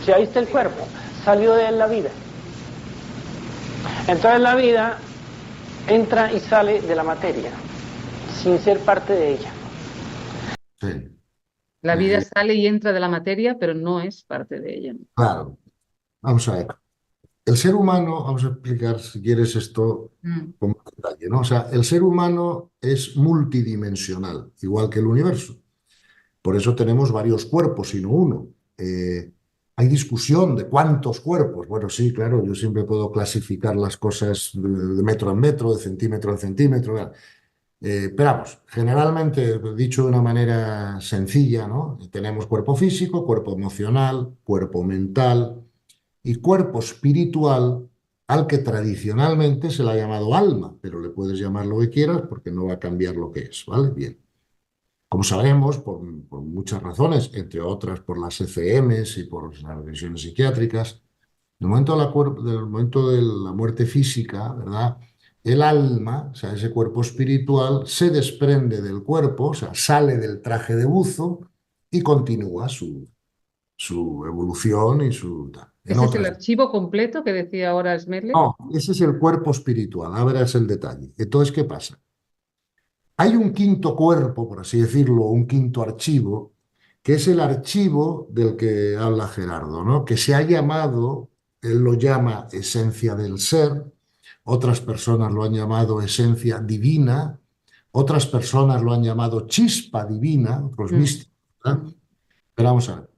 S3: Si ahí está el cuerpo, salió de él la vida. Entonces la vida entra y sale de la materia, sin ser parte de ella.
S2: Sí.
S1: La vida sale y entra de la materia, pero no es parte de ella.
S2: Claro, vamos a ver. El ser humano, vamos a explicar si quieres esto
S1: Mm.
S2: con más detalle, ¿no? O sea, el ser humano es multidimensional, igual que el universo. Por eso tenemos varios cuerpos y no uno. Hay discusión de cuántos cuerpos. Bueno, sí, claro, yo siempre puedo clasificar las cosas de metro en metro, de centímetro en centímetro. ¿Verdad? Pero vamos, generalmente, dicho de una manera sencilla, ¿no? Tenemos cuerpo físico, cuerpo emocional, cuerpo mental y cuerpo espiritual, al que tradicionalmente se le ha llamado alma, pero le puedes llamar lo que quieras porque no va a cambiar lo que es, ¿vale? Bien. Como sabemos, por muchas razones, entre otras por las ECMs y por las revisiones psiquiátricas, del momento de la muerte física, ¿verdad? El alma, o sea, ese cuerpo espiritual, se desprende del cuerpo, o sea, sale del traje de buzo y continúa su evolución y su... En
S1: Ese es el
S2: otras...
S1: archivo completo que decía ahora Smerle.
S2: No, ese es el cuerpo espiritual, ahora es el detalle. Entonces, ¿qué pasa? Hay un quinto cuerpo, por así decirlo, un quinto archivo, que es el archivo del que habla Gerardo, ¿no? Que se ha llamado, él lo llama esencia del ser, otras personas lo han llamado esencia divina, otras personas lo han llamado chispa divina, otros
S1: Mm,
S2: místicos, ¿verdad?
S1: mm.
S2: Pero vamos a ver,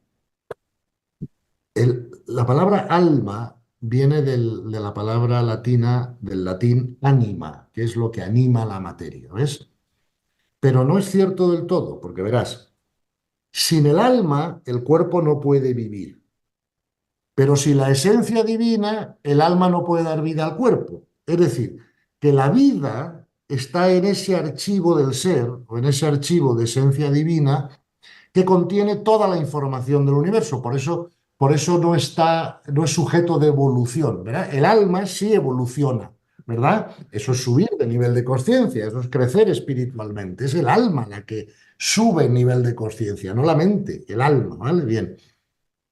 S2: la palabra alma viene de la palabra latina, del latín anima, que es lo que anima la materia, ¿ves? Pero no es cierto del todo, porque verás, sin el alma el cuerpo no puede vivir, pero sin la esencia divina el alma no puede dar vida al cuerpo. Es decir, que la vida está en ese archivo del ser o en ese archivo de esencia divina que contiene toda la información del universo. Por eso no está, no es sujeto de evolución, ¿verdad? El alma sí evoluciona, ¿verdad? Eso es subir de nivel de conciencia, eso es crecer espiritualmente. Es el alma la que sube el nivel de conciencia, no la mente, el alma, ¿vale? Bien.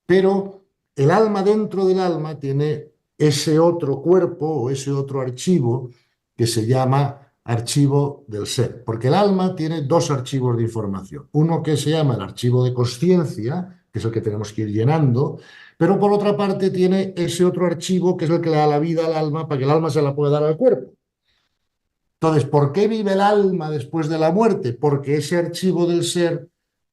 S2: Pero el alma dentro del alma tiene ese otro cuerpo o ese otro archivo que se llama archivo del ser, porque el alma tiene dos archivos de información. Uno que se llama el archivo de conciencia, que es el que tenemos que ir llenando, pero por otra parte tiene ese otro archivo que es el que le da la vida al alma para que el alma se la pueda dar al cuerpo. Entonces, ¿por qué vive el alma después de la muerte? Porque ese archivo del ser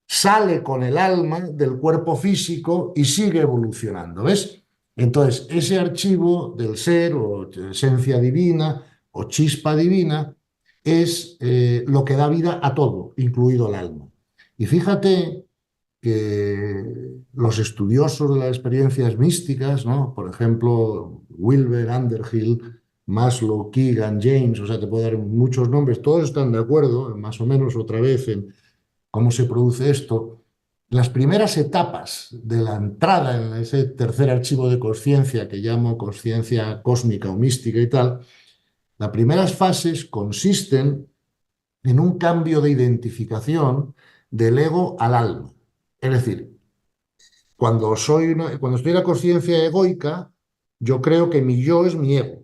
S2: sale con el alma del cuerpo físico y sigue evolucionando, ¿ves? Entonces, ese archivo del ser o esencia divina o chispa divina es lo que da vida a todo, incluido el alma. Y fíjate que los estudiosos de las experiencias místicas, ¿no? Por ejemplo, Wilber, Underhill, Maslow, Keegan, James, o sea, te puedo dar muchos nombres, todos están de acuerdo, más o menos otra vez, en cómo se produce esto. Las primeras etapas de la entrada en ese tercer archivo de conciencia que llamo conciencia cósmica o mística y tal, las primeras fases consisten en un cambio de identificación del ego al alma. Es decir, cuando estoy en la conciencia egoica, yo creo que mi yo es mi ego,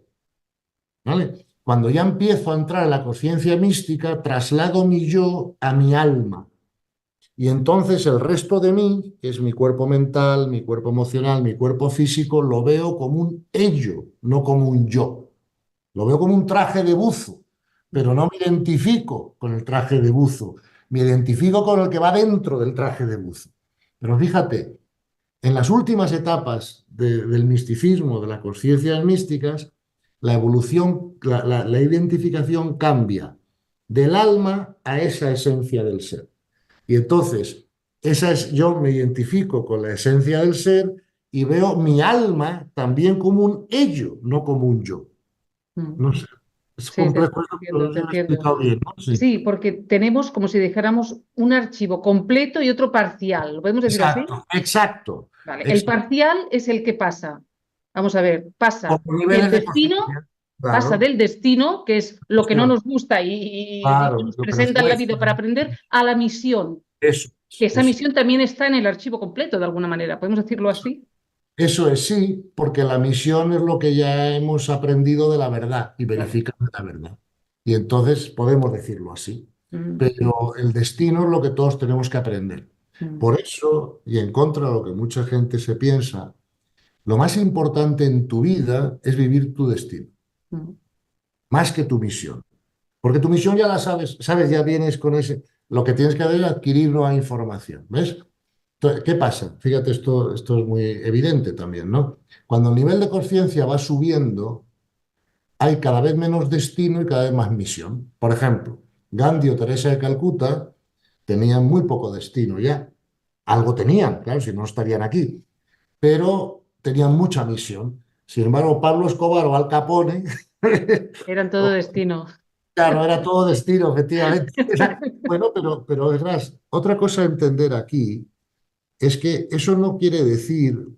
S2: ¿vale? Cuando ya empiezo a entrar en la conciencia mística, traslado mi yo a mi alma. Y entonces el resto de mí, que es mi cuerpo mental, mi cuerpo emocional, mi cuerpo físico, lo veo como un ello, no como un yo. Lo veo como un traje de buzo, pero no me identifico con el traje de buzo. Me identifico con el que va dentro del traje de buzo. Pero fíjate, en las últimas etapas del misticismo, de las conciencias místicas, la evolución, la identificación cambia del alma a esa esencia del ser. Y entonces, yo me identifico con la esencia del ser y veo mi alma también como un ello, no como un yo.
S1: Mm.
S2: No sé, es
S1: Sí, te
S2: complejo, pero
S1: entiendo,
S2: no
S1: te
S2: sé si lo he
S1: entiendo.
S2: explicado bien, ¿no? Sí.
S1: Sí, porque tenemos como si dijéramos un archivo completo y otro parcial. ¿Lo podemos decir así?
S2: Exacto, exacto,
S1: Vale. El
S2: exacto.
S1: parcial es el que pasa. Vamos a ver, pasa
S2: Como
S1: del
S2: niveles de
S1: destino,
S2: conciencia. Claro,
S1: que es lo que no nos gusta y
S2: claro,
S1: nos
S2: lo que nos
S1: presenta en la
S2: cuesta.
S1: vida para aprender, a la misión.
S2: Eso
S1: Que
S2: es,
S1: esa
S2: eso.
S1: misión también está en el archivo completo, de alguna manera. ¿Podemos decirlo así?
S2: Eso es sí, porque la misión es lo que ya hemos aprendido de la verdad y
S1: Claro.
S2: verificamos la verdad. Y entonces podemos decirlo así.
S1: Mm,
S2: Pero el destino es lo que todos tenemos que aprender.
S1: mm,
S2: Por eso, y en contra de lo que mucha gente se piensa, lo más importante en tu vida es vivir tu destino,
S1: mm.
S2: más que tu misión. Porque tu misión ya la sabes, sabes, ya vienes con ese. Lo que tienes que hacer es adquirir nueva información. ¿Ves? Entonces, ¿qué pasa? Fíjate, esto es muy evidente también, ¿no? Cuando el nivel de conciencia va subiendo, hay cada vez menos destino y cada vez más misión. Por ejemplo, Gandhi o Teresa de Calcuta tenían muy poco destino ya. Algo tenían, claro, si no estarían aquí, pero tenían mucha misión. Sin embargo, Pablo Escobar o Al Capone,
S1: Eran todo destino.
S2: claro, era todo destino, efectivamente. Bueno, pero es más, otra cosa a entender aquí es que eso no quiere decir,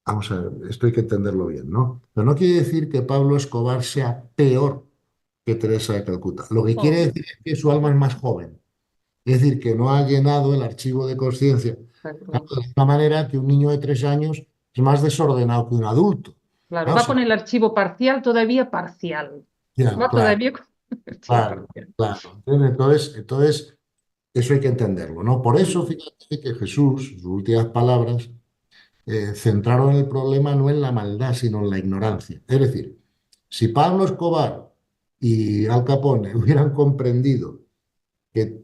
S2: vamos a ver, esto hay que entenderlo bien, ¿no? Pero no quiere decir que Pablo Escobar sea peor que Teresa de Calcuta. Lo que quiere
S1: Oh,
S2: decir es que su alma es más joven. Es decir, que no ha llenado el archivo de conciencia. Claro,
S1: exacto.
S2: de la misma manera que un niño de 3 años es más desordenado que un adulto.
S1: Claro,
S2: Claro,
S1: va con el archivo parcial, todavía parcial. Va
S2: claro,
S1: todavía con el archivo
S2: claro,
S1: parcial.
S2: claro. Entonces, eso hay que entenderlo, ¿no? Por
S1: Mm,
S2: eso, fíjate que Jesús, sus últimas palabras, centraron el problema no en la maldad, sino en la ignorancia. Es decir, si Pablo Escobar y Al Capone hubieran comprendido que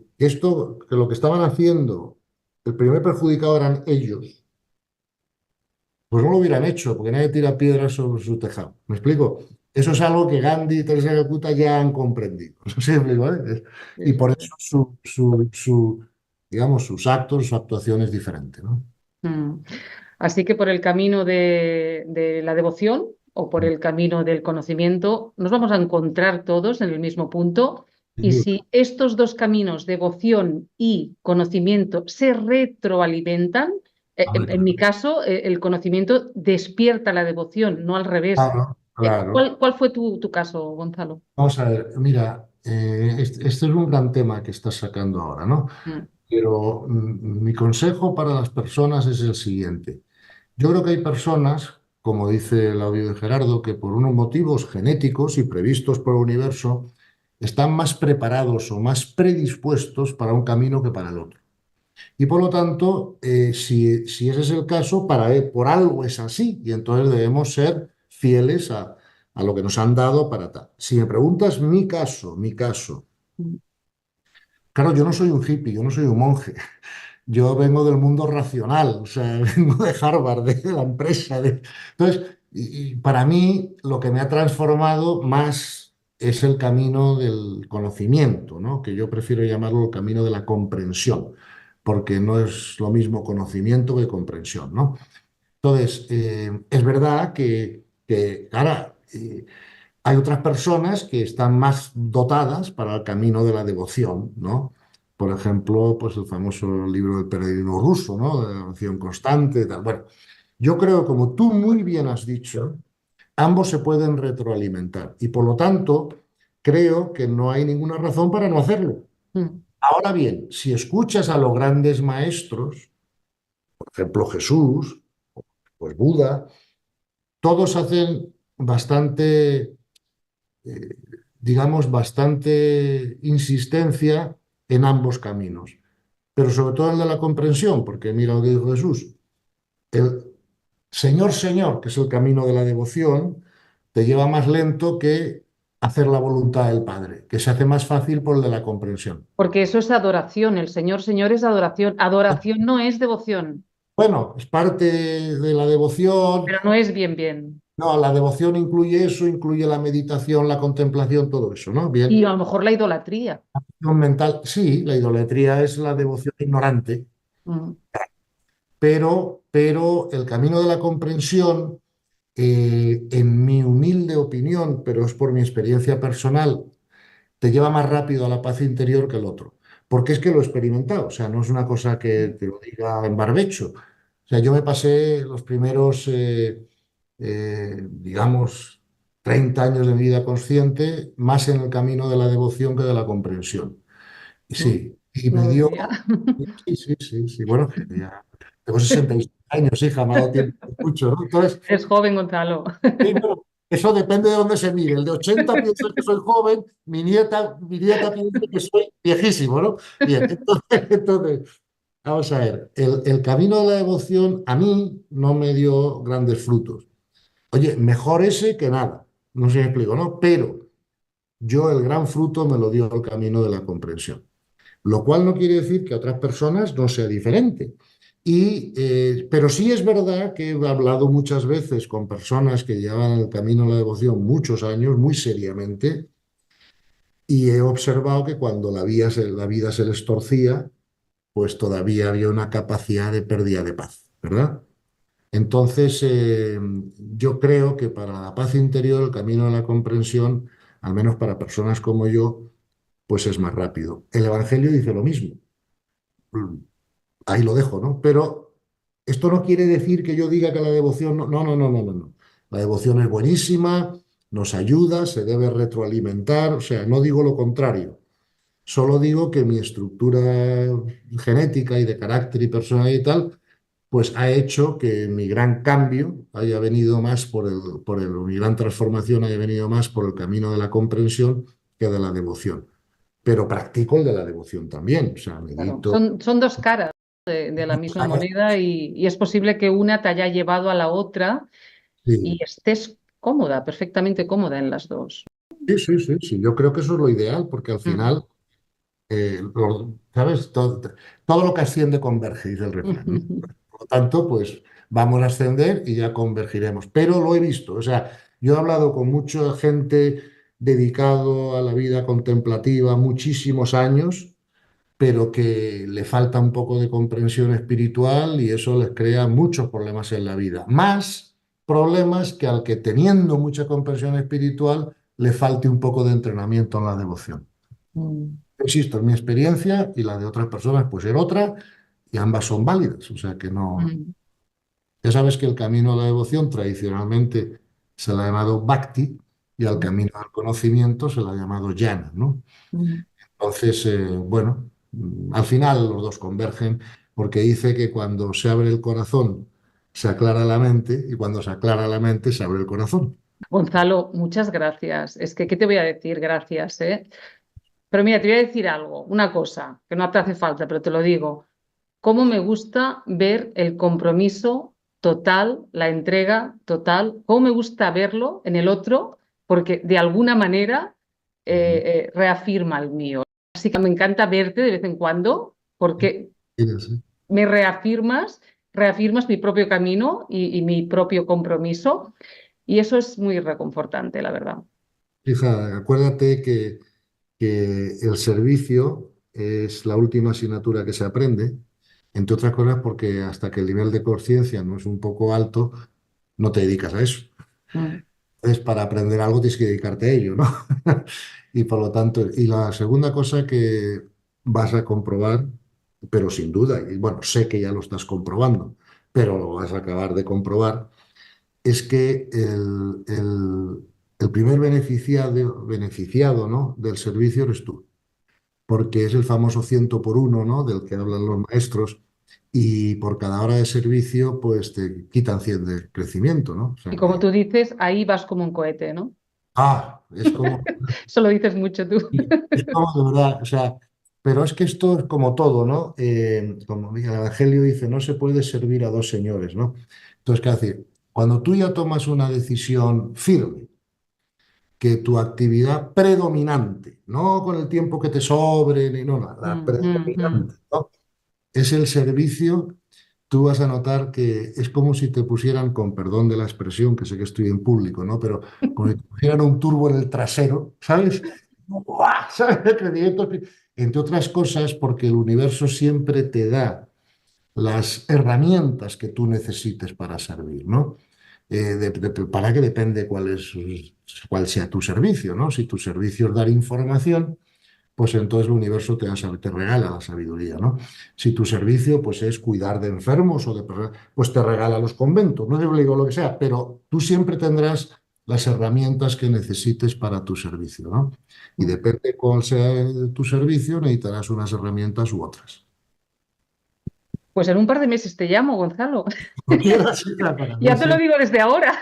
S2: lo que estaban haciendo, el primer perjudicado eran ellos, pues no lo hubieran hecho, porque nadie tira piedras sobre su tejado. ¿Me explico? Eso es algo que Gandhi y Teresa de Calcuta ya han comprendido. No sé si me explico, ¿eh? Y
S1: sí,
S2: por
S1: sí.
S2: eso digamos, sus actos, su actuación es diferente, ¿no?
S1: Mm. Así que por el camino de la devoción o por el camino del conocimiento, nos vamos a encontrar todos en el mismo punto.
S2: Sin
S1: Y
S2: duda.
S1: si estos dos caminos, devoción y conocimiento, se retroalimentan,
S2: Hombre,
S1: en mi
S2: claro,
S1: caso, el conocimiento despierta la devoción, no al revés.
S2: claro, claro.
S1: ¿Cuál fue tu caso, Gonzalo?
S2: Vamos a ver, mira, este es un gran tema que estás sacando ahora, ¿no?
S1: Mm,
S2: Pero mi consejo para las personas es el siguiente. Yo creo que hay personas, como dice el audio de Gerardo, que por unos motivos genéticos y previstos por el universo, están más preparados o más predispuestos para un camino que para el otro. Y por lo tanto, si ese es el caso, por algo es así, y entonces debemos ser fieles a lo que nos han dado para tal. Si me preguntas mi caso,
S1: mm.
S2: claro, yo no soy un hippie, yo no soy un monje. Yo vengo del mundo racional, o sea, vengo de Harvard, de la empresa. Entonces, y para mí lo que me ha transformado más es el camino del conocimiento, ¿no? Que yo prefiero llamarlo el camino de la comprensión, porque no es lo mismo conocimiento que comprensión, ¿no? Entonces, es verdad que ahora, hay otras personas que están más dotadas para el camino de la devoción, ¿no? Por ejemplo, pues el famoso libro del peregrino ruso, ¿no? De la devoción constante, tal. Bueno, yo creo, como tú muy bien has dicho, ambos se pueden retroalimentar y por lo tanto creo que no hay ninguna razón para no hacerlo.
S1: Mm.
S2: Ahora bien, si escuchas a los grandes maestros, por ejemplo Jesús, pues Buda, todos hacen bastante eh, digamos, bastante insistencia en ambos caminos, pero sobre todo el de la comprensión, porque mira lo que dijo Jesús, el Señor, Señor, que es el camino de la devoción, te lleva más lento que hacer la voluntad del Padre, que se hace más fácil por el de la comprensión.
S1: Porque eso es adoración. El Señor, Señor es adoración. Adoración no es devoción,
S2: Bueno, es parte de la devoción.
S1: pero no es bien, bien.
S2: No, la devoción incluye eso, incluye la meditación, la contemplación, todo eso, ¿no? Bien.
S1: Y a lo mejor la idolatría.
S2: Mental, sí, la idolatría es la devoción ignorante,
S1: Mm.
S2: pero el camino de la comprensión, en mi humilde opinión, pero es por mi experiencia personal, te lleva más rápido a la paz interior que el otro. Porque es que lo he experimentado, o sea, no es una cosa que te lo diga en barbecho. O sea, yo me pasé los primeros, digamos, 30 años de mi vida consciente más en el camino de la devoción que de la comprensión. Y
S1: Mm.
S2: sí, y
S1: No
S2: me
S1: lo
S2: dio.
S1: sabía.
S2: Sí, sí, sí, sí. Bueno, que ya tengo 66 años, hija, me ha dado tiempo mucho, ¿no? Entonces,
S1: Es joven, Gonzalo.
S2: sí, bueno, eso depende de dónde se mire. El de 80 piensa que soy joven, mi nieta piensa que soy viejísimo, ¿no? Bien, entonces, vamos a ver, el camino de la devoción a mí no me dio grandes frutos. Oye, mejor ese que nada, no sé si me explico, ¿no? Pero yo el gran fruto me lo dio el camino de la comprensión. Lo cual no quiere decir que a otras personas no sea diferente. Pero sí es verdad que he hablado muchas veces con personas que llevan el camino a la devoción muchos años, muy seriamente, y he observado que cuando la vida se les torcía, pues todavía había una capacidad de pérdida de paz, ¿verdad? Entonces, yo creo que para la paz interior, el camino de la comprensión, al menos para personas como yo, pues es más rápido. El Evangelio dice lo mismo. Ahí lo dejo, ¿no? Pero esto no quiere decir que yo diga que la devoción no, no, no, no, no, no, no. La devoción es buenísima, nos ayuda, se debe retroalimentar, o sea, no digo lo contrario. Solo digo que mi estructura genética y de carácter y personalidad y tal, pues ha hecho que mi gran cambio haya venido más mi gran transformación haya venido más por el camino de la comprensión que de la devoción. Pero practico el de la devoción también, o sea,
S1: Claro,
S2: medito.
S1: son dos caras de la misma moneda y es posible que una te haya llevado a la otra y
S2: Sí,
S1: estés cómoda, perfectamente cómoda en las dos.
S2: sí, sí, sí, sí. Yo creo que eso es lo ideal, porque al
S1: Mm.
S2: final, ¿sabes? Todo lo que asciende converge, dice el refrán, ¿no? Por lo tanto, pues vamos a ascender y ya convergiremos. Pero lo he visto, o sea, yo he hablado con mucha gente dedicado a la vida contemplativa muchísimos años, pero que le falta un poco de comprensión espiritual y eso les crea muchos problemas en la vida. Más problemas que al que teniendo mucha comprensión espiritual le falte un poco de entrenamiento en la devoción.
S1: Mm.
S2: Insisto, en mi experiencia y la de otras personas, pues era otra, y ambas son válidas. O sea que no.
S1: Mm.
S2: Ya sabes que el camino a la devoción tradicionalmente se le ha llamado bhakti y al camino al conocimiento se le ha llamado jnana, ¿no?
S1: Mm.
S2: Entonces, bueno, al final los dos convergen porque dice que cuando se abre el corazón se aclara la mente y cuando se aclara la mente se abre el corazón.
S1: Gonzalo, muchas gracias. Es que, ¿qué te voy a decir? Gracias, ¿eh? Pero mira, te voy a decir algo, una cosa, que no te hace falta, pero te lo digo. Cómo me gusta ver el compromiso total, la entrega total, cómo me gusta verlo en el otro, porque de alguna manera
S2: Ujú.
S1: reafirma el mío. Así que me encanta verte de vez en cuando, porque
S2: Fíjense.
S1: me reafirmas mi propio camino y mi propio compromiso, y eso es muy reconfortante, la verdad.
S2: Hija, acuérdate que el servicio es la última asignatura que se aprende, entre otras cosas porque hasta que el nivel de conciencia no es un poco alto, no te dedicas a eso.
S1: Mm.
S2: Entonces, para aprender algo tienes que dedicarte a ello, ¿no? Y por lo tanto, y la segunda cosa que vas a comprobar, pero sin duda, y bueno, sé que ya lo estás comprobando, pero lo vas a acabar de comprobar, es que el primer beneficiado, ¿no? del servicio eres tú, porque es el famoso 100 por 1, ¿no? del que hablan los maestros, y por cada hora de servicio, pues te quitan 100 de crecimiento, ¿no? O
S1: Y
S2: sea
S1: como
S2: que,
S1: tú dices, ahí vas como un cohete, ¿no?
S2: es como...
S1: Eso lo dices mucho tú.
S2: Es como de verdad, o sea, pero es que esto es como todo, ¿no? Como el Evangelio dice, no se puede servir a dos señores, ¿no? Entonces, ¿qué hace? Cuando tú ya tomas una decisión firme, que tu actividad predominante, no con el tiempo que te sobre, ni no, la
S1: Mm, mm, mm.
S2: predominante, ¿no? Es el servicio, tú vas a notar que es como si te pusieran, con perdón de la expresión, que sé que estoy en público, ¿no? Pero como si te pusieran un turbo en el trasero, ¿sabes? ¡Buah! ¿Sabes? El crecimiento. Entre otras cosas, porque el universo siempre te da las herramientas que tú necesites para servir, ¿no? Para que depende cuál sea tu servicio, ¿no? Si tu servicio es dar información, pues entonces el universo te regala la sabiduría, ¿no? Si tu servicio pues es cuidar de enfermos pues te regala los conventos, no te digo lo que sea, pero tú siempre tendrás las herramientas que necesites para tu servicio, ¿no? Y
S1: Mm.
S2: depende cuál sea tu servicio, necesitarás unas herramientas u otras.
S1: Pues en un par de meses te llamo, Gonzalo.
S2: Como quieras, hija, para mí
S1: Ya te lo
S2: siempre.
S1: digo desde ahora.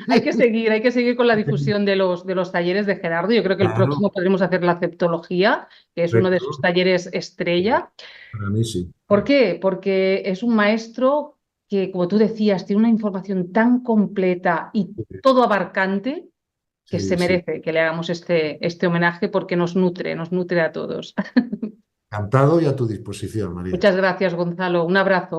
S1: Hay que seguir con la difusión de los talleres de Gerardo. Yo creo que el
S2: Claro,
S1: próximo podremos hacer la ceptología, que es uno de sus
S2: correcto.
S1: talleres estrella.
S2: Para mí sí.
S1: ¿Por qué? Porque es un maestro que, como tú decías, tiene una información tan completa y todo abarcante que se
S2: Sí, sí.
S1: merece que le hagamos este homenaje porque nos nutre a todos.
S2: Encantado y a tu disposición, María.
S1: Muchas gracias, Gonzalo. Un abrazo.